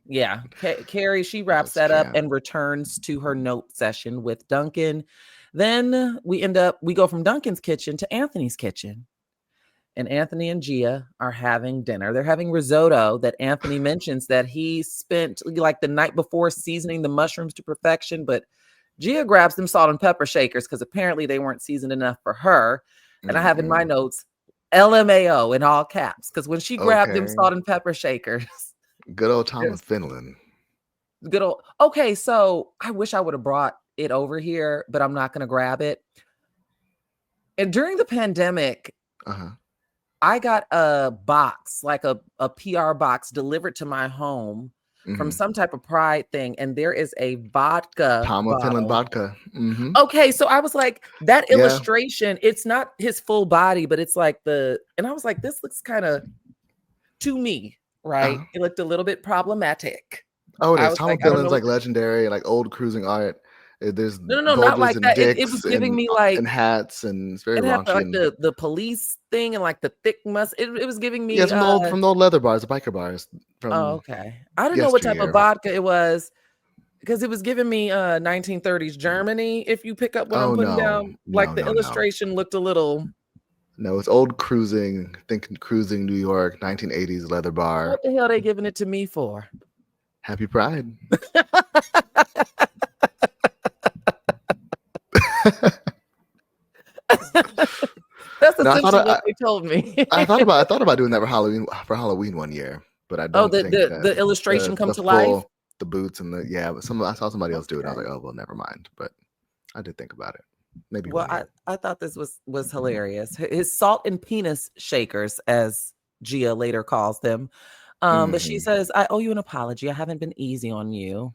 yeah, Carrie, she wraps that up and returns to her note session with Duncan. Then we go from Duncan's kitchen to Anthony's kitchen. and Anthony and Gia are having dinner. They're having risotto that Anthony mentions that he spent like the night before seasoning the mushrooms to perfection, but Gia grabs them salt and pepper shakers because apparently they weren't seasoned enough for her. And I have in my notes LMAO in all caps because when she grabbed them salt and pepper shakers. Good old Thomas Finland. Good old. Okay, so I wish I would have brought it over here, but I'm not going to grab it. And during the pandemic, I got a box, like a PR box delivered to my home from some type of Pride thing. And there is a vodka Thomas Finland vodka. Okay, so I was like, that illustration, it's not his full body, but it's like and I was like, this looks kind of, to me, right? It looked a little bit problematic. Oh, it is. Thomas Finland's like legendary, like old cruising art. There's no, not like that. It was giving me like and hats, and it's very raunchy. Like the police thing and like the thick It was giving me from the old leather bars, the biker bars. Okay, I don't know what type of vodka it was because it was giving me 1930s Germany. If you pick up what I'm putting down, like the illustration looked a little. No, it's old cruising. Think cruising New York, 1980s leather bar. What the hell are they giving it to me for? Happy Pride. That's essentially what they told me. I thought about doing that for Halloween one year, but I don't think the illustration come to life. The boots and but I saw somebody else do it. I was like, oh well, never mind. But I did think about it. Maybe. Well, I thought this was hilarious. His salt and penis shakers, as Gia later calls them. But she says, I owe you an apology. I haven't been easy on you.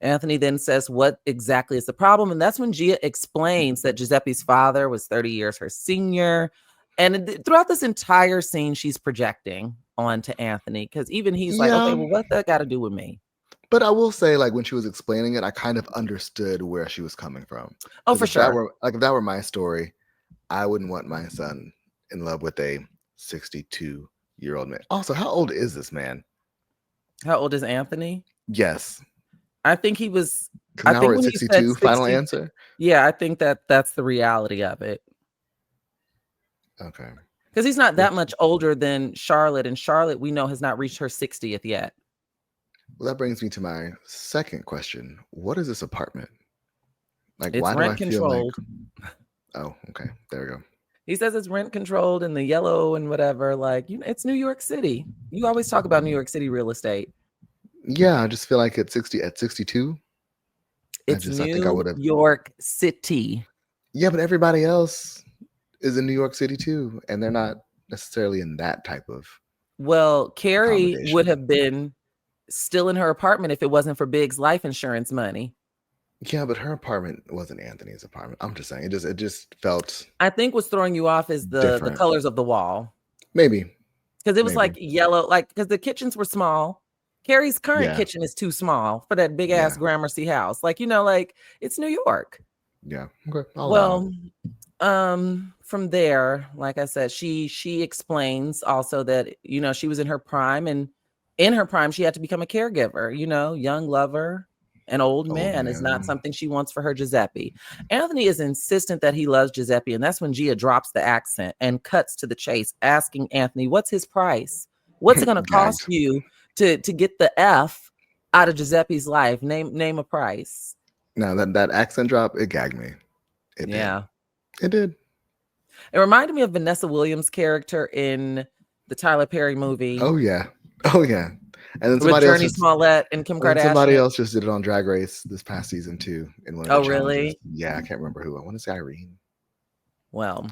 Anthony then says, what exactly is the problem? And that's when Gia explains that Giuseppe's father was 30 years her senior. And throughout this entire scene, she's projecting onto Anthony because even he's like, okay, well, what that got to do with me? But I will say, like, when she was explaining it, I kind of understood where she was coming from. Oh, for sure. If that were my story, I wouldn't want my son in love with a 62-year-old man. Also, how old is this man? How old is Anthony? Yes. I think he was. Now we're at 62. Final answer. Yeah, I think that's the reality of it. Okay. Because he's not that much older than Charlotte, and Charlotte we know has not reached her 60th yet. Well, that brings me to my second question. What is this apartment? Like, it's why rent do I controlled. feel like? Oh, okay. There we go. He says it's rent controlled and the yellow and whatever. Like, it's New York City. You always talk about New York City real estate. Yeah, I just feel like at 62. It's New York City. Yeah, but everybody else is in New York City too, and they're not necessarily in that type of. Well, Carrie would have been still in her apartment if it wasn't for Big's life insurance money. Yeah, but her apartment wasn't Anthony's apartment. I'm just saying, it just felt. I think what's throwing you off is the colors of the wall. Maybe because it was like yellow, like because the kitchens were small. Carrie's current kitchen is too small for that big ass Gramercy house. Like, like it's New York. Yeah. Okay. Well, from there, like I said, she explains also that, she was in her prime, and in her prime, she had to become a caregiver, young lover. An old man is not something she wants for her Giuseppe. Anthony is insistent that he loves Giuseppe, and that's when Gia drops the accent and cuts to the chase, asking Anthony, what's his price? What's it going to cost you to get the F out of Giuseppe's life? Name a price. No, that accent drop, it gagged me. It did. It reminded me of Vanessa Williams' character in the Tyler Perry movie. Oh yeah. And then somebody else, Smollett and Kim Kardashian. Somebody else just did it on Drag Race this past season too. In one of the challenges. Really? Yeah, I can't remember who. I want to say Irene. Well,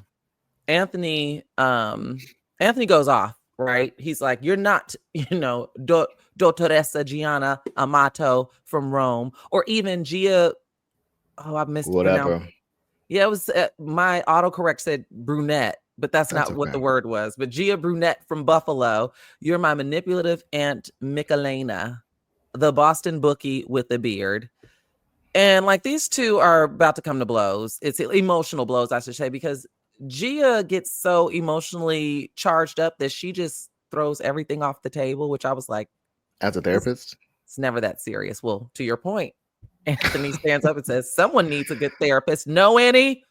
Anthony goes off, right? He's like, "You're not, Dottoressa Gianna Amato from Rome, or even Gia." Oh, I missed whatever. Yeah, it was my autocorrect said brunette. But that's not what the word was. But Gia Brunette from Buffalo, you're my manipulative Aunt Michelena, the Boston bookie with a beard. And like these two are about to come to blows. It's emotional blows, I should say, because Gia gets so emotionally charged up that she just throws everything off the table, which I was like, as a therapist, it's never that serious. Well, to your point, Anthony stands up and says, someone needs a good therapist. No, Annie.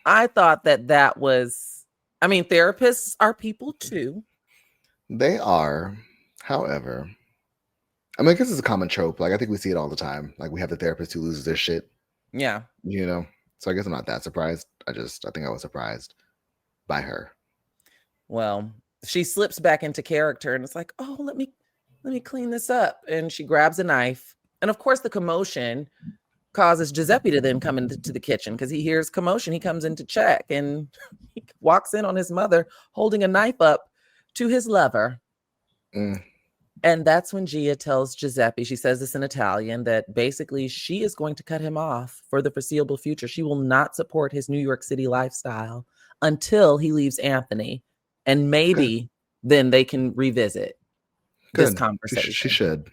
I thought that was, I mean, therapists are people too. They are, however, I mean, I guess it's a common trope. Like, I think we see it all the time. Like, we have the therapist who loses their shit, Yeah. you know? So I guess I'm not that surprised. I think I was surprised by her. Well, she slips back into character and it's like, oh, let me clean this up. And she grabs a knife. And of course, the commotion causes Giuseppe to then come into the kitchen because he hears commotion. He comes in to check and he walks in on his mother holding a knife up to his lover. Mm. And that's when Gia tells Giuseppe, she says this in Italian, that basically she is going to cut him off for the foreseeable future. She will not support his New York City lifestyle until he leaves Anthony. And maybe then they can revisit this conversation. She should.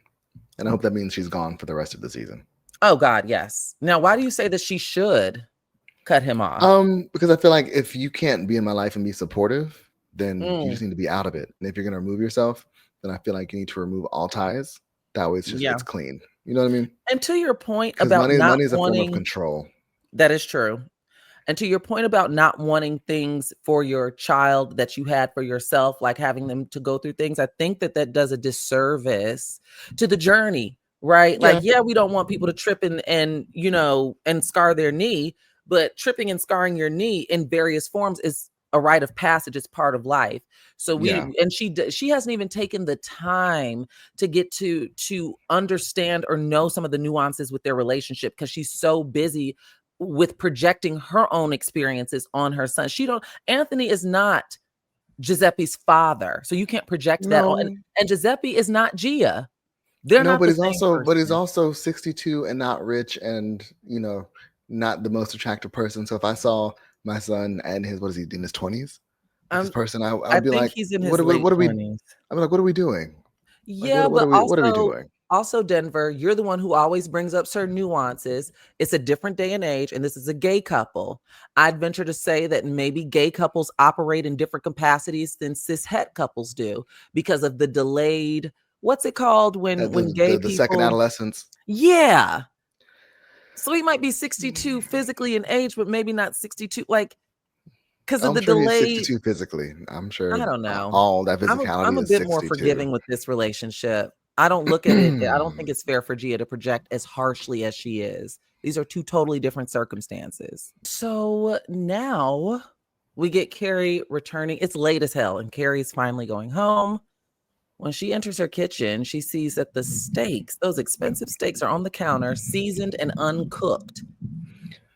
And I hope that means she's gone for the rest of the season. Oh, God, yes. Now, why do you say that she should cut him off? Because I feel like if you can't be in my life and be supportive, then you just need to be out of it. And if you're going to remove yourself, then I feel like you need to remove all ties. That way it's just, it's clean. You know what I mean? And to your point about money is a form of control. That is true. And to your point about not wanting things for your child that you had for yourself, like having them to go through things, I think that does a disservice to the journey, right? Yeah. Like, we don't want people to trip and you know, and scar their knee, but tripping and scarring your knee in various forms is a rite of passage. It's part of life. So and she hasn't even taken the time to get to understand or know some of the nuances with their relationship because she's so busy with projecting her own experiences on her son. Anthony is not Giuseppe's father, so you can't project that on. And Giuseppe is not Gia. They're not. But he's also 62 and not rich, and you know, not the most attractive person. So if I saw my son and his, what is he in his 20s? This person, I would be like, he's in his what are we? 20s. I'm like, what are we doing? Yeah, what are we doing? Also, Denver, you're the one who always brings up certain nuances. It's a different day and age, and this is a gay couple. I'd venture to say that maybe gay couples operate in different capacities than cis het couples do because of the delayed, what's it called when gay people... The second adolescence. Yeah. So he might be 62 physically in age, but maybe not 62, like, because of the delay. He's 62 physically. I'm sure. I don't know. All that physicality I'm a is bit 62. more forgiving with this relationship. I don't look at it. I don't think it's fair for Gia to project as harshly as she is. These are two totally different circumstances. So now we get Carrie returning. It's late as hell, and Carrie's finally going home. When she enters her kitchen, she sees that the steaks, those expensive steaks, are on the counter, seasoned and uncooked,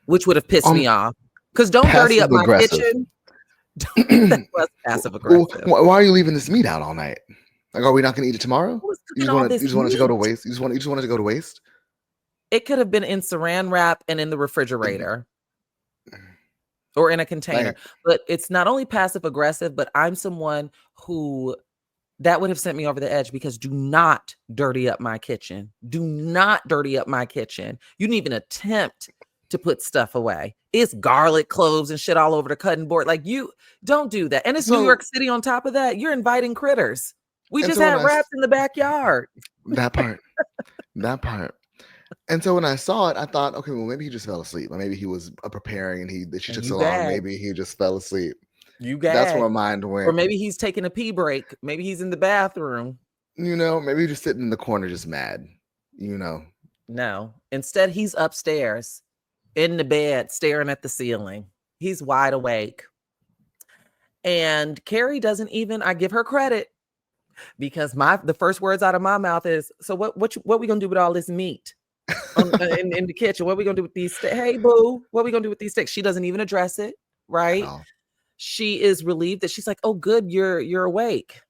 which would have pissed me off. Because don't dirty up my kitchen. That was passive aggressive. Why are you leaving this meat out all night? Like, are we not going to eat it tomorrow? You just want it to go to waste? You just want it to go to waste? It could have been in saran wrap and in the refrigerator or in a container. But it's not only passive aggressive, but I'm someone who that would have sent me over the edge because do not dirty up my kitchen. Do not dirty up my kitchen. You didn't even attempt to put stuff away. It's garlic cloves and shit all over the cutting board. Like, you don't do that. And it's New York City on top of that. You're inviting critters. We just had rats in the backyard. That part. And so when I saw it, I thought, okay, well, maybe he just fell asleep. Or maybe he was preparing and she took so long. Maybe he just fell asleep. That's where my mind went. Or maybe he's taking a pee break. Maybe he's in the bathroom. You know, maybe he's just sitting in the corner just mad. You know. No. Instead, he's upstairs in the bed staring at the ceiling. He's wide awake. And Carrie doesn't even, I give her credit. Because the first words out of my mouth is, so what we gonna do with all this meat in the kitchen? What we gonna do with these steaks? Hey, boo, what we gonna do with these steaks? She doesn't even address it, right? She is relieved that she's like, oh, good, you're awake.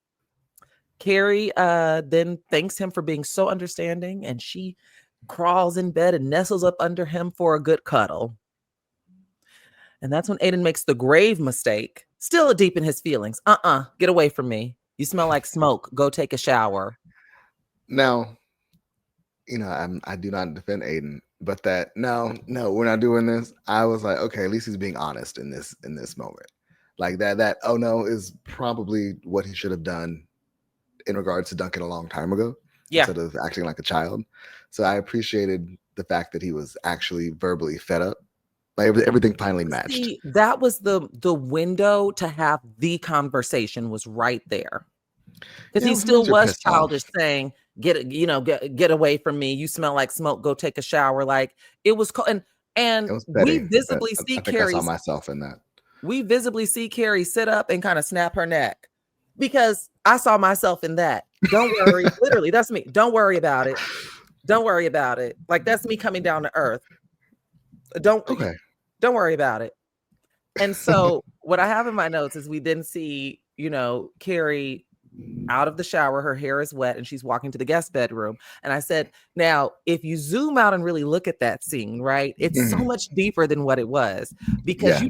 Carrie then thanks him for being so understanding, and she crawls in bed and nestles up under him for a good cuddle. And that's when Aidan makes the grave mistake, still deep in his feelings. Get away from me. You smell like smoke. Go take a shower. Now, you know, I do not defend Aidan, but no, we're not doing this. I was like, okay, at least he's being honest in this moment. Like that, oh no, is probably what he should have done in regards to Duncan a long time ago. Yeah. Instead of acting like a child. So I appreciated the fact that he was actually verbally fed up Like everything finally matched. See, that was the window to have the conversation was right there. Because he still was childish, saying, get away from me. You smell like smoke. Go take a shower. Like it was and we visibly see Carrie. I saw myself in that. We visibly see Carrie sit up and kind of snap her neck because I saw myself in that. Don't worry. Literally, that's me. Don't worry about it. Don't worry about it. Like that's me coming down to earth. Don't worry about it. And so what I have in my notes is we then see, Carrie out of the shower, her hair is wet and she's walking to the guest bedroom. And I said, now, if you zoom out and really look at that scene, right, it's so much deeper than what it was because you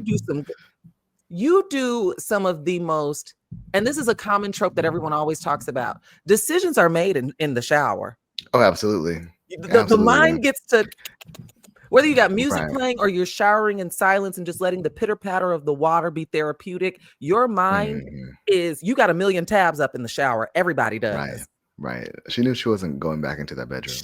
do some of the most, and this is a common trope that everyone always talks about. Decisions are made in the shower. Oh, absolutely. The mind gets to, whether you got music playing or you're showering in silence and just letting the pitter patter of the water be therapeutic, your mind is, you got a million tabs up in the shower. Everybody does. Right. She knew she wasn't going back into that bedroom.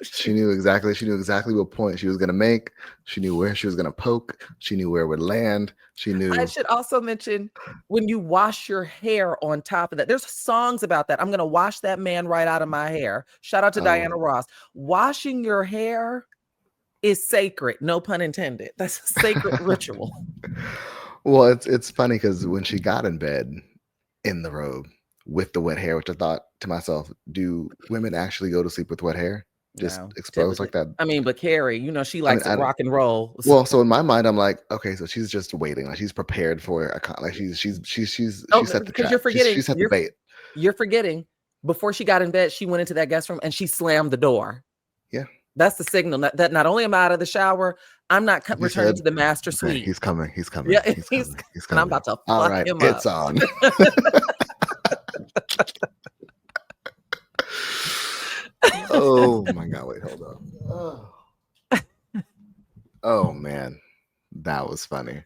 She knew exactly what point she was going to make. She knew where she was going to poke. She knew where it would land. She knew. I should also mention when you wash your hair on top of that, there's songs about that. I'm going to wash that man right out of my hair. Shout out to Diana Ross. Washing your hair is sacred, no pun intended. That's a sacred ritual. Well, it's funny because when she got in bed in the robe with the wet hair, which I thought to myself, do women actually go to sleep with wet hair? Just exposed like that? I mean, but Carrie, she likes to rock and roll. Well, so in my mind, I'm like, okay, so she's just waiting, like she's prepared for like she's set the trap. You're forgetting, she set the bait. You're forgetting. Before she got in bed, she went into that guest room and she slammed the door. Yeah. That's the signal that not only am I out of the shower, I'm not returning to the master suite. He's coming. Yeah, he's coming. And I'm about to fuck him up. It's on. Oh my God! Wait, hold on. Oh man, that was funny.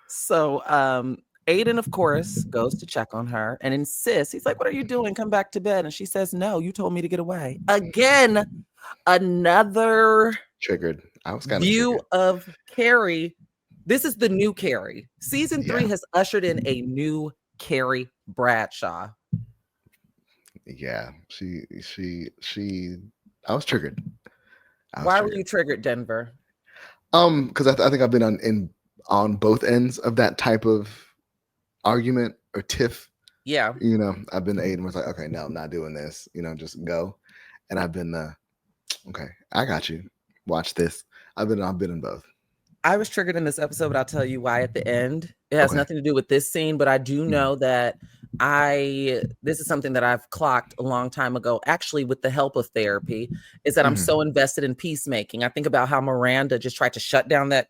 So, Aidan, of course, goes to check on her and insists. He's like, "What are you doing? Come back to bed." And she says, "No, you told me to get away." Again, another triggered. I was kind of view of Carrie. This is the new Carrie. Season 3 has ushered in a new Carrie Bradshaw. Yeah, she. I was triggered. Why were you triggered, Denver? Because I think I've been on both ends of that type of argument or tiff. Yeah. I've been Aiden was like, okay, no, I'm not doing this. Just go. And I've been okay, I got you. Watch this. I've been in both. I was triggered in this episode, but I'll tell you why at the end. It has nothing to do with this scene, but I do know that this is something that I've clocked a long time ago, actually with the help of therapy, is that I'm so invested in peacemaking. I think about how Miranda just tried to shut down that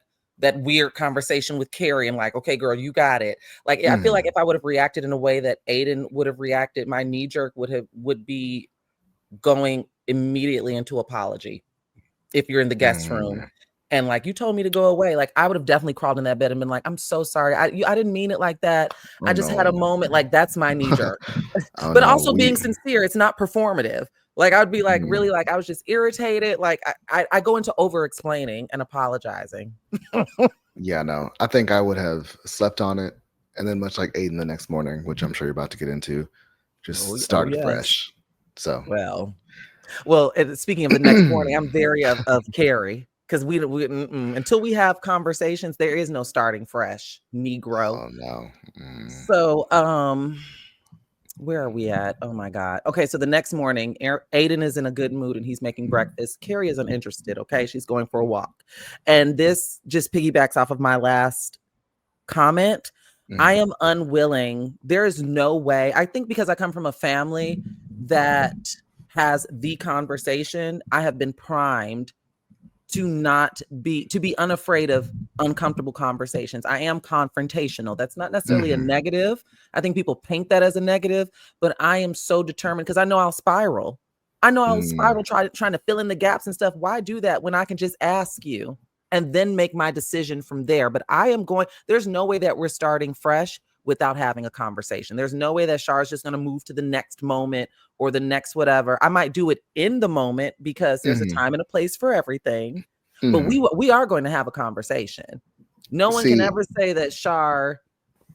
weird conversation with Carrie and like, okay, girl, you got it. Like, I feel like if I would have reacted in a way that Aidan would have reacted, my knee jerk would be going immediately into apology. If you're in the guest room and like, you told me to go away, like I would have definitely crawled in that bed and been like, I'm so sorry. I didn't mean it like that. I just had a moment. Like, that's my knee jerk. But also being sincere, it's not performative. Like, I'd be like, really, like, I was just irritated. Like, I go into over explaining and apologizing. Yeah, no, I think I would have slept on it. And then much like Aidan the next morning, which I'm sure you're about to get into, just started fresh. So, well, speaking of the next morning, I'm very of Carrie. Because we until we have conversations, there is no starting fresh, Negro. Oh no. So where are we at? Oh my God. Okay, so the next morning, Aidan is in a good mood and he's making breakfast. Carrie is uninterested. Okay, she's going for a walk, and this just piggybacks off of my last comment. I am unwilling. There is no way. I think because I come from a family that has the conversation, I have been primed to be unafraid of uncomfortable conversations. I am confrontational. That's not necessarily a negative. I think people paint that as a negative, but I am so determined because I know I'll spiral. Trying to fill in the gaps and stuff. Why do that when I can just ask you and then make my decision from there? But there's no way that we're starting fresh without having a conversation. There's no way that Shar is just going to move to the next moment or the next whatever. I might do it in the moment because there's a time and a place for everything, but we are going to have a conversation. No one can ever say that Shar,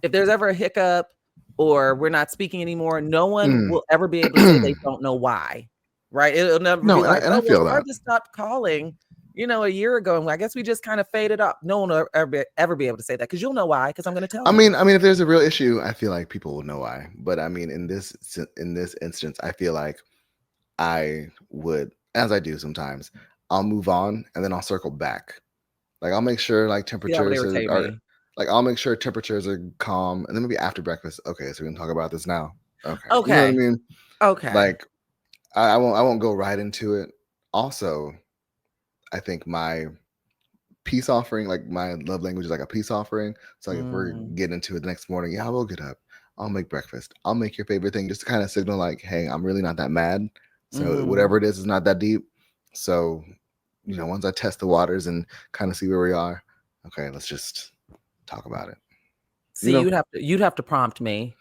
if there's ever a hiccup or we're not speaking anymore, no one will ever be able to say they don't know why. Right? It'll never be like, and I feel Shar that. just stopped calling, a year ago, and I guess we just kind of faded up. No one will ever be able to say that, because you'll know why, because I'm going to tell you. I mean, if there's a real issue, I feel like people will know why. But I mean, in this instance, I feel like I would, as I do sometimes, I'll move on and then I'll circle back. Like I'll make sure like temperatures are like I'll make sure temperatures are calm, and then maybe after breakfast. Okay, so we can talk about this now. Okay. You know what I mean? Okay. Like I won't go right into it. Also, I think my peace offering, like my love language is like a peace offering. So like if we're getting into it the next morning, yeah, I will get up. I'll make breakfast. I'll make your favorite thing, just to kind of signal like, hey, I'm really not that mad. So whatever it is not that deep. So, once I test the waters and kind of see where we are, okay, let's just talk about it. See, you'd have to prompt me.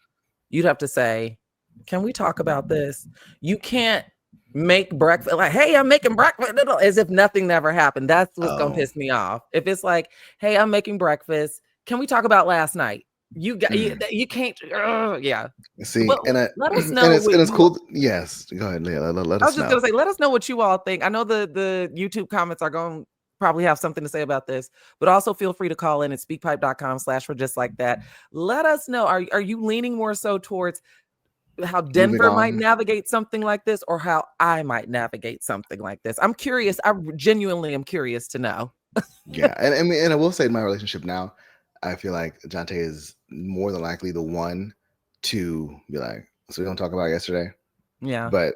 You'd have to say, can we talk about this? You can't make breakfast like, hey, I'm making breakfast, as if nothing never happened. That's what's gonna piss me off. If it's like, hey, I'm making breakfast, can we talk about last night? You you can't. Yeah. See, well, let us know. And it's cool. Yes, go ahead, Leah. Let us know. I was just gonna say, let us know what you all think. I know the YouTube comments are going to probably have something to say about this, but also feel free to call in at speakpipe.com/for just like that. Let us know. Are you leaning more so towards how Denver might navigate something like this, or how I might navigate something like this? I'm curious. I genuinely am curious to know. Yeah, and I will say, in my relationship now, I feel like Jonte is more than likely the one to be like, so we don't talk about yesterday. Yeah. But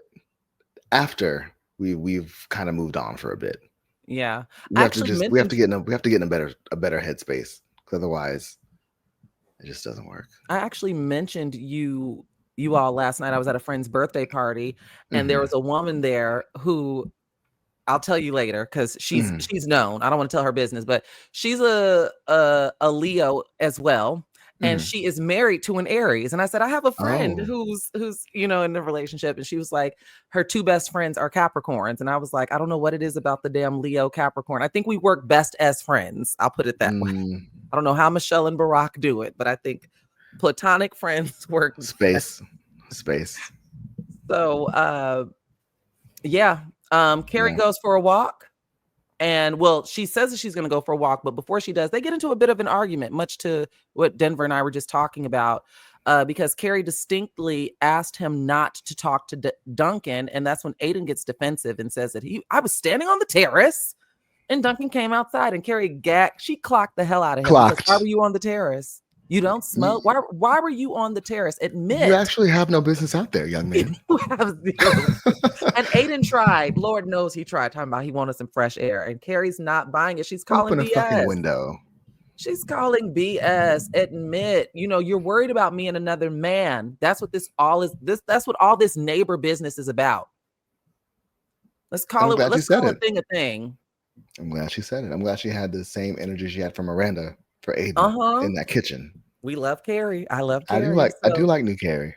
after we've kind of moved on for a bit. Yeah. We have to get in a better headspace. Otherwise it just doesn't work. I actually mentioned you all last night. I was at a friend's birthday party, and there was a woman there who, I'll tell you later, because she's known. I don't want to tell her business, but she's a Leo as well, and she is married to an Aries. And I said, I have a friend who's in a relationship, and she was like, her two best friends are Capricorns, and I was like, I don't know what it is about the damn Leo Capricorn. I think we work best as friends. I'll put it that way. I don't know how Michelle and Barack do it, but I think platonic friends work space. So yeah. Carrie goes for a walk, and she says that she's going to go for a walk, but before she does, they get into a bit of an argument, much to what Denver and I were just talking about, because Carrie distinctly asked him not to talk to Duncan, and that's when Aidan gets defensive and says that I was standing on the terrace, and Duncan came outside, and Carrie she clocked the hell out of him. Because, why were you on the terrace? You don't smoke. Why were you on the terrace? Admit. You actually have no business out there, young man. And Aidan tried. Lord knows he tried, talking about he wanted some fresh air. And Carrie's not buying it. She's calling BS. Open a fucking window. She's calling BS. Admit, you're worried about me and another man. That's what this all is. That's what all this neighbor business is about. Let's call it a thing. I'm glad she said it. I'm glad she had the same energy she had from Miranda for Aidan in that kitchen. We love Carrie. I love Carrie. I do like new Carrie.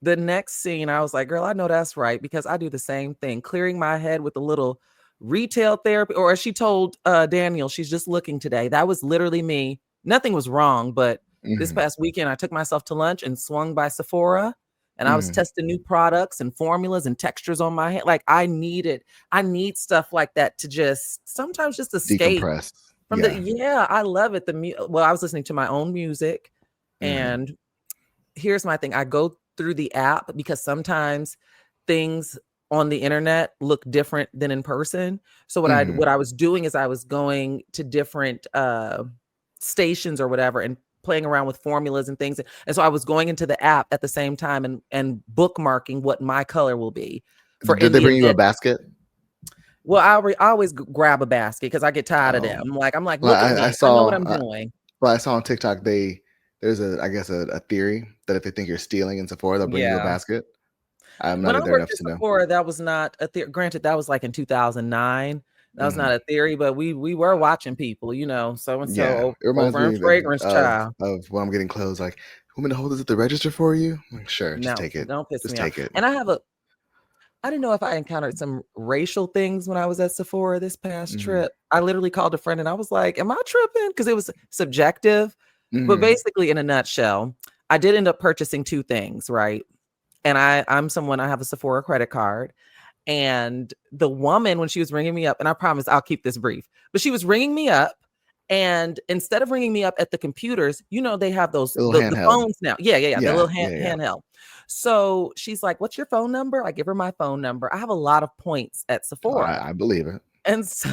The next scene, I was like, girl, I know that's right, because I do the same thing, clearing my head with a little retail therapy. Or as she told Daniel, she's just looking today. That was literally me. Nothing was wrong, but this past weekend, I took myself to lunch and swung by Sephora, and I was testing new products and formulas and textures on my head. Like I need stuff like that to sometimes just escape. Decompress. From I love it. I was listening to my own music, and here's my thing. I go through the app because sometimes things on the internet look different than in person. So what I was doing is I was going to different stations or whatever and playing around with formulas and things. And so I was going into the app at the same time and bookmarking what my color will be. Did they bring you a basket? Well, I always grab a basket because I get tired of them. I'm like, look at me. I know what I'm doing. Well, I saw on TikTok there's a theory that if they think you're stealing in Sephora, they'll bring you a basket. I'm not there enough to know. Sephora, that was not a theory. Granted, that was like in 2009. That was not a theory, but we were watching people, so and so over in fragrance child of when I'm getting clothes. Like, want me to hold this at the register for you? I'm like, sure, just take it. Don't piss me off. Take it. And I have I didn't know if I encountered some racial things when I was at Sephora this past Mhm. trip. I literally called a friend and I was like, "Am I tripping?" Because it was subjective. But Mhm. basically, in a nutshell, I did end up purchasing 2 things, right? And I'm someone, I have a Sephora credit card. And the woman, when she was ringing me up, and I promise I'll keep this brief, but she was ringing me up. And instead of ringing me up at the computers, they have those A little the handheld. phones now. Yeah, the Yeah, little yeah, yeah. handheld. So she's like, "What's your phone number?" I give her my phone number. I have a lot of points at Sephora. I believe it. And so,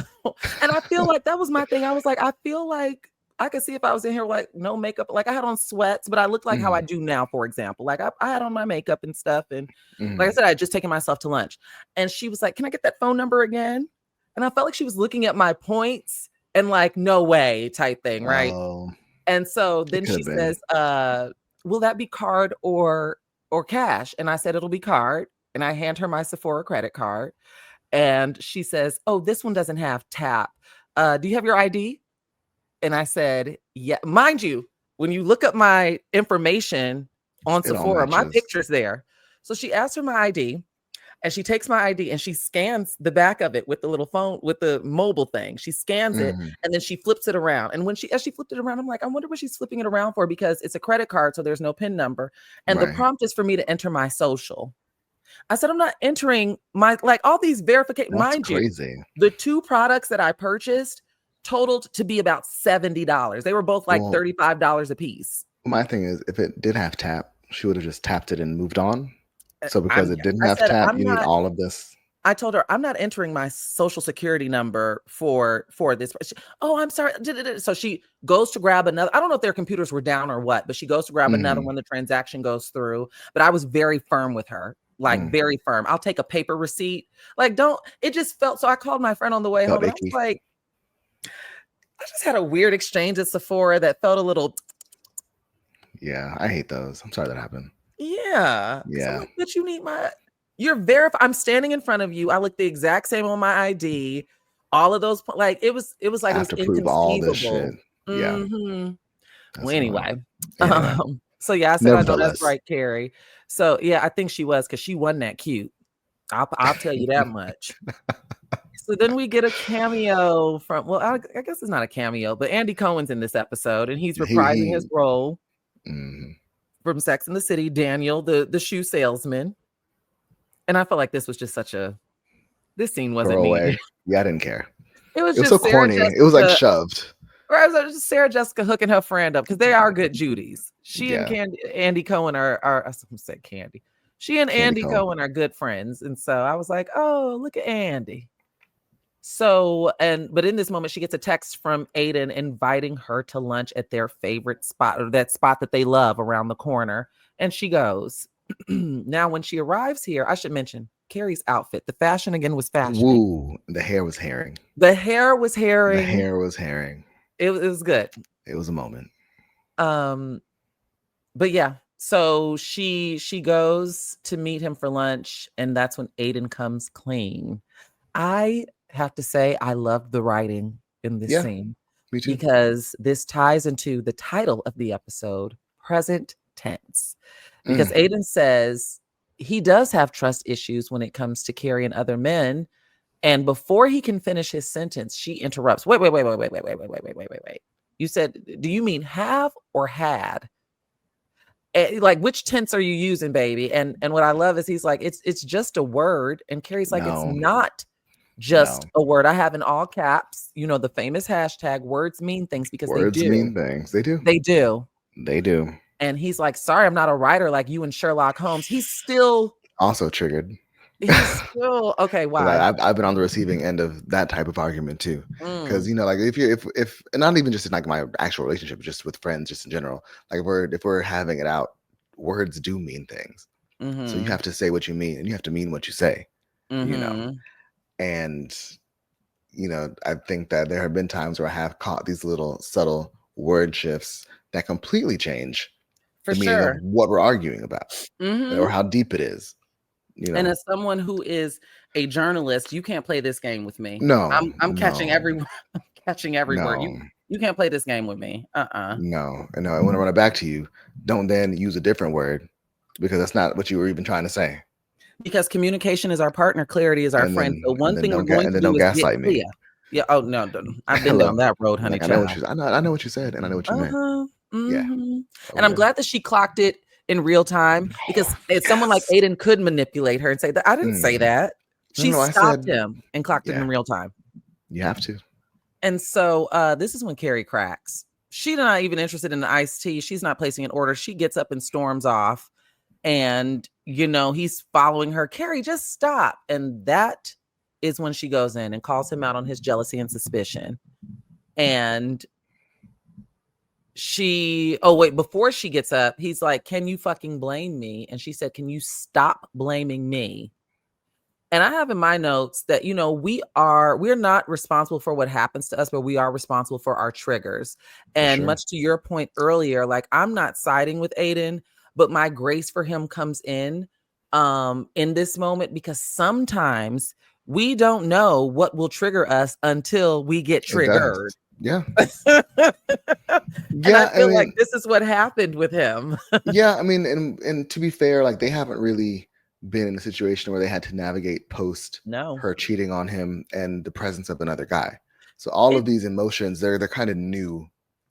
and I feel like that was my thing. I was like, I feel like I could see if I was in here like no makeup, like I had on sweats, but I looked like how I Mhm. do now, for example. Like I had on my makeup and stuff. And like I Mhm. said, I had just taken myself to lunch. And she was like, "Can I get that phone number again?" And I felt like she was looking at my points and like, no way type thing, right? Oh, And so it then could she have been. says, "Will that be card or cash?" And I said, "It'll be card." And I hand her my Sephora credit card. And she says, "Oh, this one doesn't have tap. Do you have your ID?" And I said, "Yeah." Mind you, when you look up my information on It all Sephora, my matches. picture's there. So she asked for my ID and she takes my ID and she scans the back of it with the little phone, with the mobile thing. She scans it Mhm. and then she flips it around. And as she flipped it around, I'm like, I wonder what she's flipping it around for, because it's a credit card. So there's no PIN number. And the Right. prompt is for me to enter my social. I said, "I'm not entering my, like, all these verification." That's Mind you, crazy. the 2 products that I purchased totaled to be about $70. They were both like Well, $35 a piece. my thing is, if it did have tap, she would have just tapped it and moved on. So because I'm it didn't I have said, tap, "I'm you need not." all of this. I told her, "I'm not entering my social security number for this." "Oh, I'm sorry." So she goes to grab another. I don't know if their computers were down or what, but she goes to grab another Mhm. one. The transaction goes through, but I was very firm with her, like Mm. very firm. "I'll take a paper receipt." Like, don't. It just felt so. I called my friend on the way Felt home, and I was icky. like, I just had a weird exchange at Sephora that felt a little, Yeah, I hate those. I'm sorry that happened. yeah. Because I'm Yeah. like, "Bitch, you need my, you're verified. I'm standing in front of you. I look the exact same on my ID. All of those, like I like it have was to prove all this shit. inconceivable." Yeah, hmm Well, that's annoying. anyway, Anyway, so yeah, I said, "I know that's nevertheless. right, Carrie." So yeah, I think she was, because she wasn't that cute. I'll tell you that much. So then we get a cameo from, well, I guess it's not a cameo, but Andy Cohen's in this episode, and he's reprising his He role mhm. from Sex and the City, Daniel, the shoe salesman. And I felt like this was just this scene wasn't needed. Throwaway. Yeah, I didn't care. It was It was so just Sarah corny. It was like Jessica, shoved. or it was just Sarah Jessica hooking her friend up, because they are good Judies. She and Yeah, Andy Cohen are I said Candy. She and Candy Andy Cone. Cohen are good friends. And so I was like, "Oh, look at Andy." So, but in this moment, she gets a text from Aidan inviting her to lunch at their favorite spot, or that spot that they love around the corner. And she goes. Now, when she arrives here, I should mention Carrie's outfit. The fashion again was fashioning. Woo! The hair was herring. The hair was The herring. hair was herring. It was good. It was a moment. Um, but yeah, so she goes to meet him for lunch, and that's when Aiden comes clean. I have to say, I loved the writing in this Yeah, scene, me too. because this ties into the title of the episode, present tense. Because Mm. Aiden says he does have trust issues when it comes to Carrie and other men. And before he can finish his sentence, she interrupts. Wait. You said, "Do you mean have or had?" Like, which tense are you using, baby? And what I love is he's like, it's just a word. And Carrie's like, "It's No, not no. just a word." I have in all caps, the famous hashtag, words mean things, because they Words do. mean things. They do. They do. They do. And he's like, "Sorry, I'm not a writer like you and Sherlock Holmes." Also triggered. He's still okay. Because Why? I've been on the receiving end of that type of argument too. Because Mm, like if and not even just in like my actual relationship, just with friends, just in general. Like if we're having it out, words do mean things. So you mm-hmm. have to say what you mean, and you have to mean what you say. You know, Mm-hmm. and I think that there have been times where I have caught these little subtle word shifts that completely change For the meaning of sure. what we're arguing about Mm-hmm. or how deep it is. And as someone who is a journalist, you can't play this game with me. No, I'm catching no, every I'm catching every word. no. You can't play this game with me. No, and no, I want to run it back to you. Don't then use a different word because that's not what you were even trying to say. Because communication is our partner, clarity is our friend. So one thing we're going to do don't is get gaslight me. clear. Yeah. Oh no, I've been Hello. down that road, honey Like I know what child. I know what you said, and I know what you meant. Yeah. And Oh, I'm yeah. glad that she clocked it in real time, because if someone like Yes. Aidan could manipulate her and say that I didn't say that. She No, I stopped said, him and clocked it yeah, in real time. you have to. And so this is when Carrie cracks. She's not even interested in the iced tea. She's not placing an order. She gets up and storms off. And, he's following her. Carrie, just stop. And that is when she goes in and calls him out on his jealousy and suspicion. And before she gets up, he's like, can you fucking blame me? And she said, can you stop blaming me? And I have in my notes that, we're not responsible for what happens to us, but we are responsible for our triggers. And sure. much to your point earlier, like, I'm not siding with Aidan, but my grace for him comes in this moment, because sometimes we don't know what will trigger us until we get It does. triggered. Yeah. And I feel like this is what happened with him. Yeah, I mean, and to be fair, like, they haven't really been in a situation where they had to navigate post her cheating on him and the presence of another guy. So all of these emotions, they're kind of new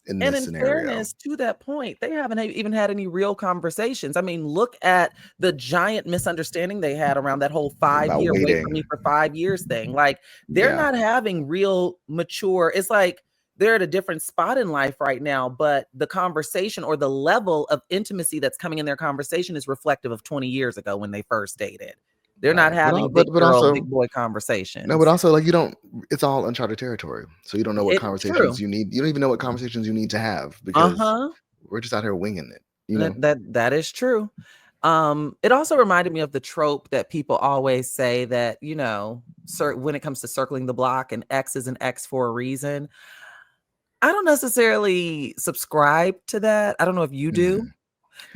in this scenario. Fairness, to that point, they haven't even had any real conversations. I mean, look at the giant misunderstanding they had around that whole 5-year wait for me for 5 years thing. Like, they're not having real mature. It's like they're at a different spot in life right now, but the conversation or the level of intimacy that's coming in their conversation is reflective of 20 years ago when they first dated. They're not having big boy conversations. No, but also, like, it's all uncharted territory. So you don't know what conversations you need. You don't even know what conversations you need to have, because we're just out here winging it. That is true. It also reminded me of the trope that people always say that, when it comes to circling the block, and X is an X for a reason. I don't necessarily subscribe to that. I don't know if you do,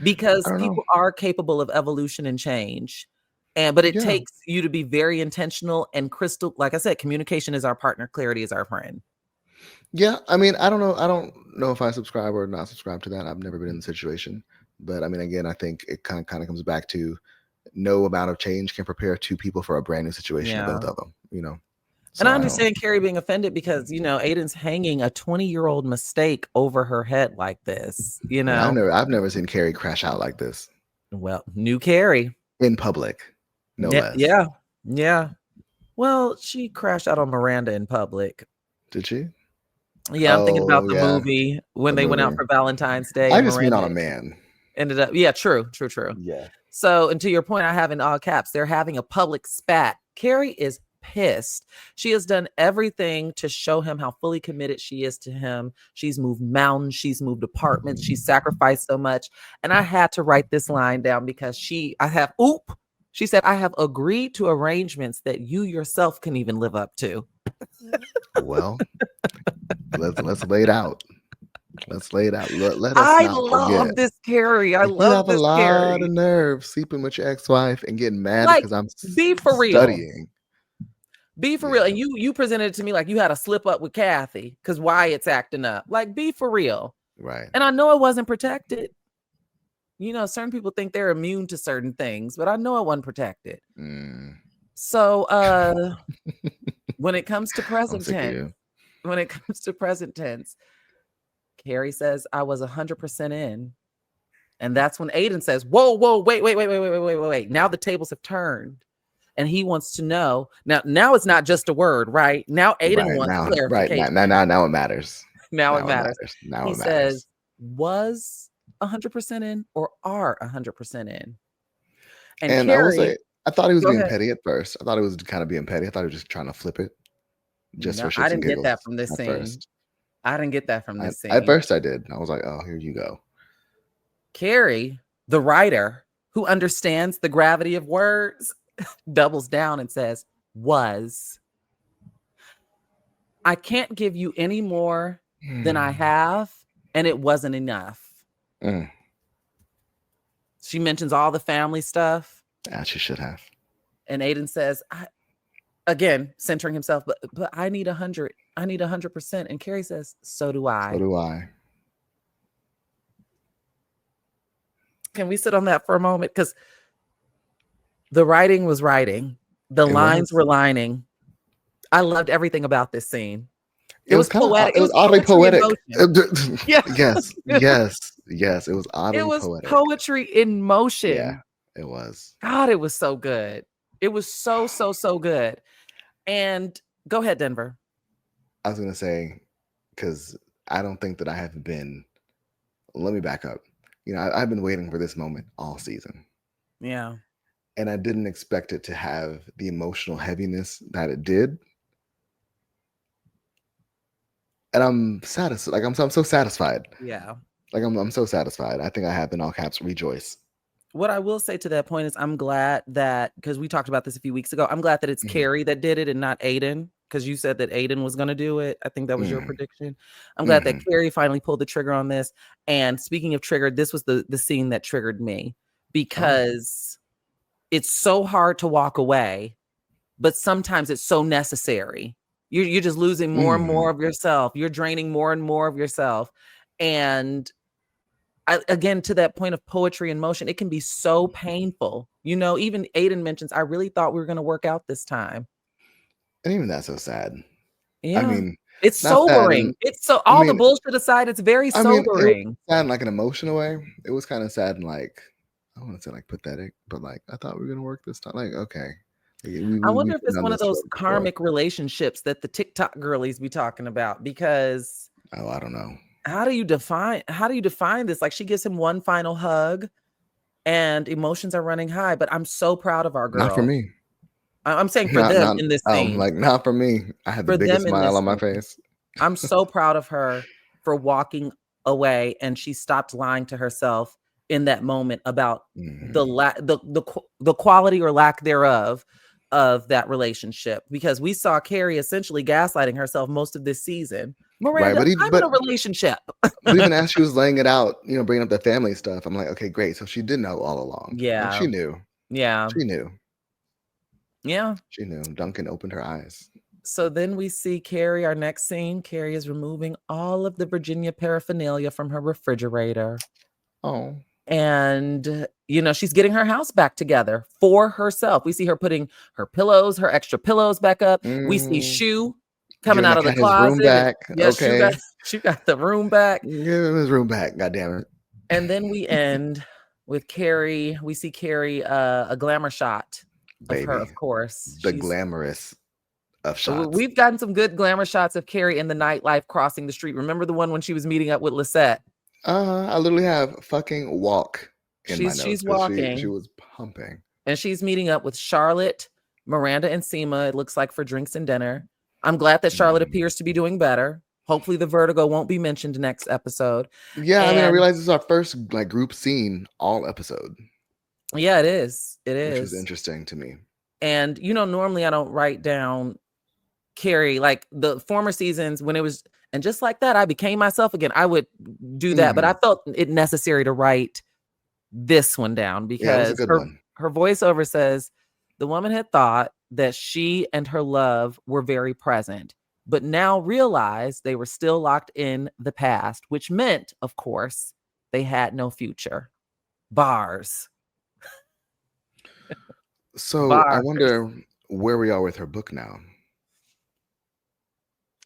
because people are capable of evolution and change. But it takes you to be very intentional and crystal. Like I said, communication is our partner. Clarity is our friend. Yeah. I mean, I don't know. I don't know if I subscribe or not subscribe to that. I've never been in the situation. But I mean, again, I think it kind of comes back to no amount of change can prepare two people for a brand new situation, both of them, So and I understand Carrie being offended because, Aidan's hanging a 20-year-old mistake over her head like this, I've never seen Carrie crash out like this. Well, new Carrie. In public, no less. Yeah. Well, she crashed out on Miranda in public. Did she? Yeah, I'm thinking about the movie when they went out for Valentine's Day. I just mean on a man. Ended up, true. Yeah. So, and to your point, I have in all caps, they're having a public spat. Carrie is pissed. She has done everything to show him how fully committed she is to him. She's moved mountains, she's moved apartments, she's sacrificed so much. And I had to write this line down because she said, I have agreed to arrangements that you yourself can even live up to. Well, let's lay it out. Let's lay it out. Let us I not love forget. this Carrie. I love this You have a lot Carrie. of nerve sleeping with your ex-wife and getting mad because I'm be for studying. Be for real. And you presented it to me like you had a slip up with Kathy because Wyatt's acting up. Like, be for real. Right. And I know it wasn't protected. Certain people think they're immune to certain things, but I know it wasn't protected. So when it comes to present tense, Carrie says, I was 100% in. And that's when Aidan says, whoa, wait. Now the tables have turned. And he wants to know. Now it's not just a word, right? Now Aidan wants clarification. Right. Now it matters. Now it matters. He says, was 100% in or are 100% in? And Carrie, I will say, I thought he was being petty at first. I thought it was kind of being petty. I thought he was just trying to flip it. Just for shits and giggles. I didn't get that from this scene. I didn't get that from this scene. At first I did. I was like, oh, here you go. Carrie, the writer who understands the gravity of words, doubles down and says, was. I can't give you any more than I have, and it wasn't enough. She mentions all the family stuff. As she should have. And Aidan says, again, centering himself, but I need 100. I need 100%. And Carrie says, so do I. So do I. Can we sit on that for a moment? Because The writing was writing. The It lines was. were lining. I loved everything about this scene. It It was was kind of. poetic. It It was was oddly poetry in poetic. motion. Yeah. Yes, yes, yes. It was It oddly was poetic. poetry in Yeah, motion. it was. God, it was so good. It was so, so, so good. And go ahead, Denver. I was gonna say, because I don't think that I have been. Let me back up. I've been waiting for this moment all season, Yeah. and I didn't expect it to have the emotional heaviness that it did. And I'm satisfied. Like I'm so satisfied. Yeah. Like I'm so satisfied. I think I have in all caps rejoice. What I will say to that point is I'm glad that, because we talked about this a few weeks ago, I'm glad that it's Mhm. Carrie that did it and not Aidan, because you said that Aidan was going to do it. I think that was your Mhm. prediction. I'm glad that Mhm. Carrie finally pulled the trigger on this. And speaking of triggered, this was the scene that triggered me, because it's so hard to walk away, but sometimes it's so necessary. You're just losing more and more of yourself. You're draining more and more of yourself. And again, to that point of poetry in motion, it can be so painful. Even Aidan mentions, I really thought we were going to work out this time. And even that's so sad. I Yeah. mean, It's not sad, sobering. and It's so, I all the mean, bullshit aside, it's very it was sobering. sad in like an emotional way. It was kind of sad and like I don't want to say like pathetic, but like I thought we were gonna work this time. Like okay, I we've wonder if been it's on one of this those road before. karmic relationships that the TikTok girlies be talking about, because Oh, I don't know. how do you define this? Like, she gives him one final hug and emotions are running high, but I'm so proud of our Not for girl. me. I'm saying for them in this scene. Like not for me. I had the For biggest them in smile this on my scene. face. I'm so proud of her for walking away, and she stopped lying to herself in that moment about the quality or lack thereof of that relationship, because we saw Carrie essentially gaslighting herself most of this season. Right, Miranda, I'm in a relationship. But even as she was laying it out, bringing up the family stuff, I'm like, okay, great. So she did know all along. Like Yeah. she knew. Yeah. She knew. Yeah. She knew. Duncan opened her eyes. So then we see Carrie, our next scene. Carrie is removing all of the Virginia paraphernalia from her refrigerator. Oh. And, she's getting her house back together for herself. We see her putting her pillows, her extra pillows back up. We see Shu coming Giving out that of the cat his room closet. back. Yes, Okay. she got the room back. Give him his room back. God damn it. And then we end with Carrie. We see Carrie, a glamour shot of her, of course. The glamorous of shots. We've gotten some good glamour shots of Carrie in the nightlife crossing the street. Remember the one when she was meeting up with Lisette? I literally have fucking walk in my notes. She's walking. She was pumping. And she's meeting up with Charlotte, Miranda, and Seema, it looks like, for drinks and dinner. I'm glad that Charlotte appears to be doing better. Hopefully the vertigo won't be mentioned next episode. Yeah, I realized this is our first group scene all episode. Yeah, it is. It is. Which was interesting to me. And normally I don't write down Carrie, like the former seasons when it was, and just like that, I became myself again. I would do that, but I felt it necessary to write this one down because her voiceover says the woman had thought that she and her love were very present, but now realized they were still locked in the past, which meant, of course, they had no future. Bars. So I wonder where we are with her book now.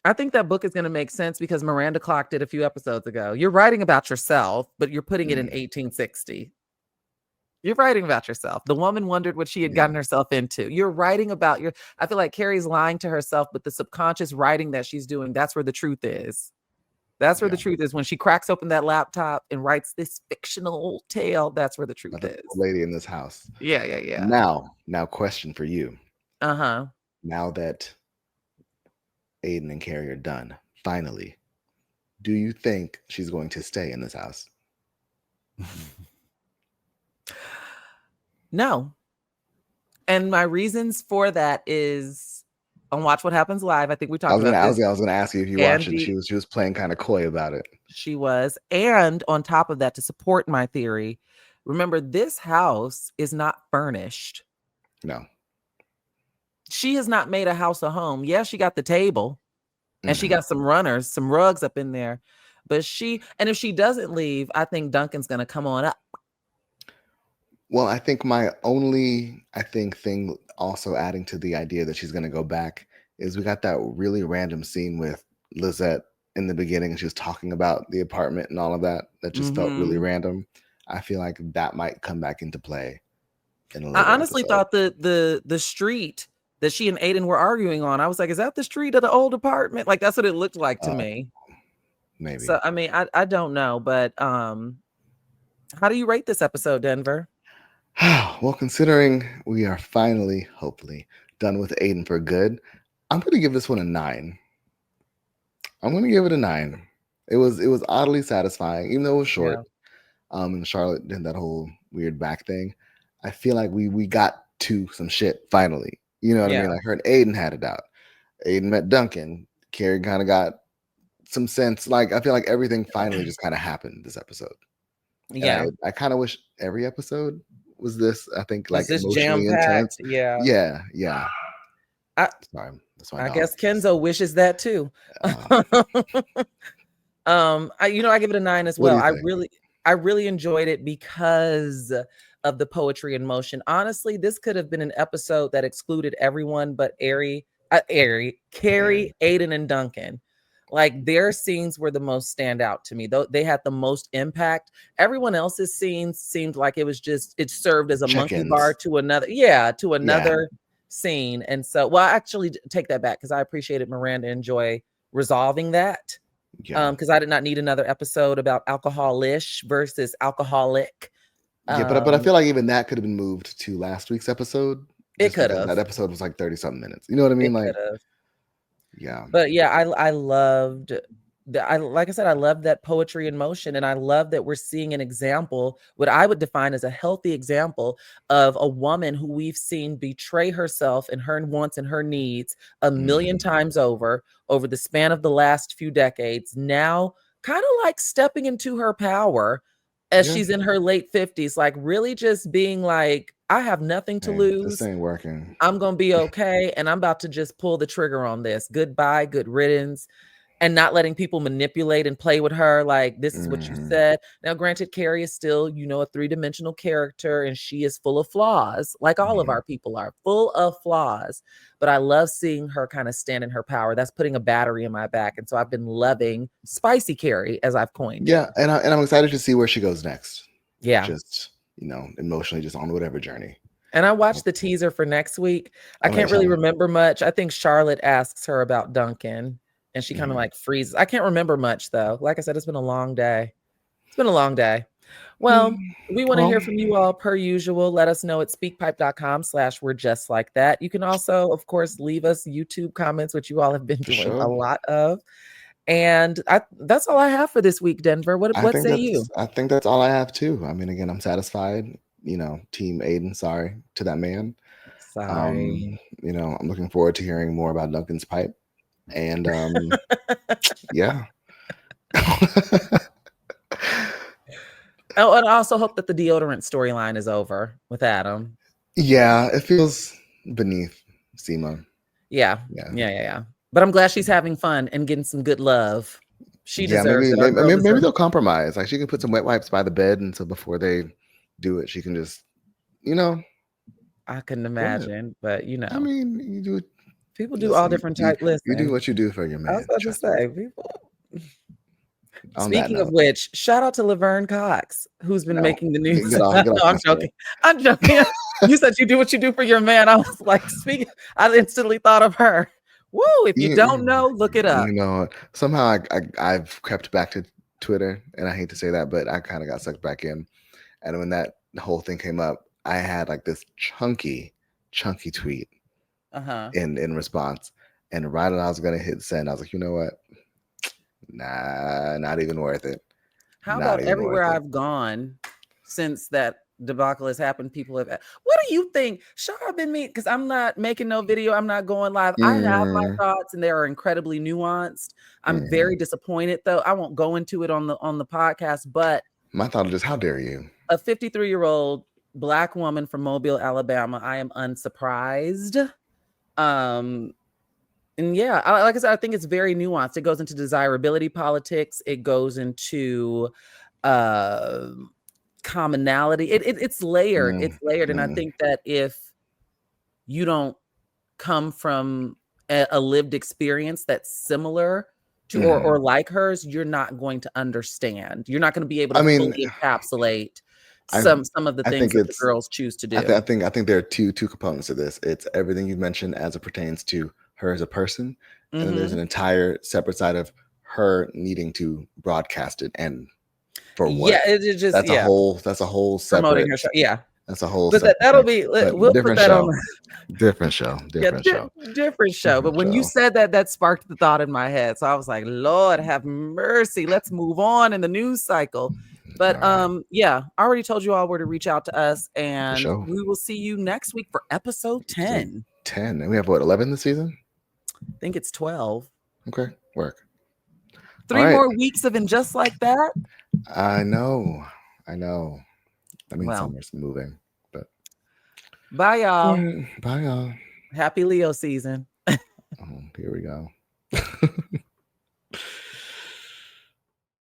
I think that book is going to make sense because Miranda clocked it a few episodes ago. You're writing about yourself, but you're putting it in 1860. You're writing about yourself. The woman wondered what she had gotten herself into. You're writing about I feel like Carrie's lying to herself, but the subconscious writing that she's doing, that's where the truth is. That's where the truth is. When she cracks open that laptop and writes this fictional tale, that's where the truth is. Lady in this house. Yeah. Now question for you. Uh-huh. Now that Aidan and Carrie are done, finally, do you think she's going to stay in this house? No. And my reasons for that is on Watch What Happens Live. I think we talked about this. I was going to ask you if you watched it. She was playing kind of coy about it. She was. And on top of that, to support my theory, remember, this house is not furnished. No. She has not made a house a home. Yeah, she got the table and she got some runners, some rugs up in there. But if she doesn't leave, I think Duncan's going to come on up. Well, I think my only thing also adding to the idea that she's going to go back is we got that really random scene with Lizette in the beginning, and she was talking about the apartment and all of that. That just felt really random. I feel like that might come back into play in a later I honestly episode. thought the street that she and Aidan were arguing on, I was like, is that the street of the old apartment? Like, that's what it looked like to me. Maybe. So, I mean, I don't know, but how do you rate this episode, Denver? Well, considering we are finally, hopefully, done with Aidan for good, I'm going to give this one a 9. I'm going to give it a 9. It was oddly satisfying, even though it was short. Yeah. And Charlotte did that whole weird back thing. I feel like we got to some shit finally. You know what I mean? Like her and Aidan had it out. Aidan met Duncan. Carrie kind of got some sense. Like I feel like everything finally just kind of happened this episode. Yeah. I kind of wish every episode was this. I think like this emotionally intense. Yeah. Sorry, that's my I dog. guess Kenzo wishes that too. I give it a 9 as well. I really enjoyed it because of the poetry in motion. Honestly, this could have been an episode that excluded everyone but Carrie, Aidan, and Duncan. Like their scenes were the most stand out to me. Though they had the most impact. Everyone else's scenes seemed like it served as a monkey bar to another scene. And so, well, I actually take that back because I appreciated Miranda and Joy resolving that. Because I did not need another episode about alcohol-ish versus alcoholic. But I feel like even that could have been moved to last week's episode. It could have. That episode was like 30-something minutes. You know what I mean? But yeah, I loved like I said, I love that poetry in motion, and I love that we're seeing an example, what I would define as a healthy example of a woman who we've seen betray herself and her wants and her needs a million times over the span of the last few decades. Now, kind of like stepping into her power as she's in her late 50s, like really just being like, I have nothing to lose. This ain't working. I'm gonna be okay, and I'm about to just pull the trigger on this. Goodbye, good riddance. And not letting people manipulate and play with her. Like, this is what you said. Now, granted, Carrie is still, a 3-dimensional character, and she is full of flaws, like all of our people are, full of flaws. But I love seeing her kind of stand in her power. That's putting a battery in my back. And so I've been loving Spicy Carrie, as I've coined it. And I'm excited to see where she goes next. Yeah. Just, emotionally just on whatever journey. And I watched the teaser for next week. I can't really remember much. I think Charlotte asks her about Duncan. And she kind of like freezes. I can't remember much though. Like I said, it's been a long day. Well, we want to hear from you all per usual. Let us know at speakpipe.com/we're just like that. You can also, of course, leave us YouTube comments, which you all have been doing a lot of. And that's all I have for this week, Denver. What say you? I think that's all I have too. I mean, again, I'm satisfied. Team Aidan, sorry to that man. Sorry. I'm looking forward to hearing more about Duncan's pipe. And yeah. Oh, and I also hope that the deodorant storyline is over with Adam. Yeah, it feels beneath Seema. Yeah. But I'm glad she's having fun and getting some good love. She deserves it. Maybe they'll compromise. Like she can put some wet wipes by the bed, and so before they do it, she can just, I couldn't imagine, but I mean, you do. People do all different type lists. You do what you do for your man. I was about to say, people. Speaking of which, shout out to Laverne Cox, who's been making the news. I'm joking. I'm joking. You said you do what you do for your man. I was like, I instantly thought of her. Woo! If you don't know, look it up. Somehow I've crept back to Twitter, and I hate to say that, but I kind of got sucked back in. And when that whole thing came up, I had like this chunky tweet. In response, and right when I was gonna hit send, I was like, you know what? Nah, not even worth it. How about everywhere I've gone since that debacle has happened? People have. What do you think? Shar, I've been mean because I'm not making no video. I'm not going live. I have my thoughts, and they are incredibly nuanced. I'm very disappointed, though. I won't go into it on the podcast, but my thought is just, how dare you? A 53-year-old Black woman from Mobile, Alabama. I am unsurprised. And yeah, like I said, I think it's very nuanced. It goes into desirability politics. It goes into kind commonality. It's layered. It's layered. And I Mm. think that if you don't come from a lived experience that's similar to or like hers, you're not going to understand. You're not going to be able to I mean, fully encapsulate I some of the I things think that the it's girls choose to do. I think there are two components to this. It's everything you mentioned as it pertains to her as a person, and then there's an entire separate side of her needing to broadcast it, and for what? Yeah, it just That's a whole promoting separate. her show. Yeah, That's a whole but separate that'll thing. be But we'll put different that on. show. Different show. Different show. Different show. But Different when you show. said that, that sparked the thought in my head. So I was like, Lord have mercy. Let's move on in the news cycle. But yeah, I already told you all where to reach out to us, and we will see you next week for episode 10. 10. And we have what, 11 this season? I think it's 12. Okay, work. 3 more weeks of And Just Like That. I know. That means summer's moving. But bye, y'all. Bye, y'all. Happy Leo season. Oh, here we go.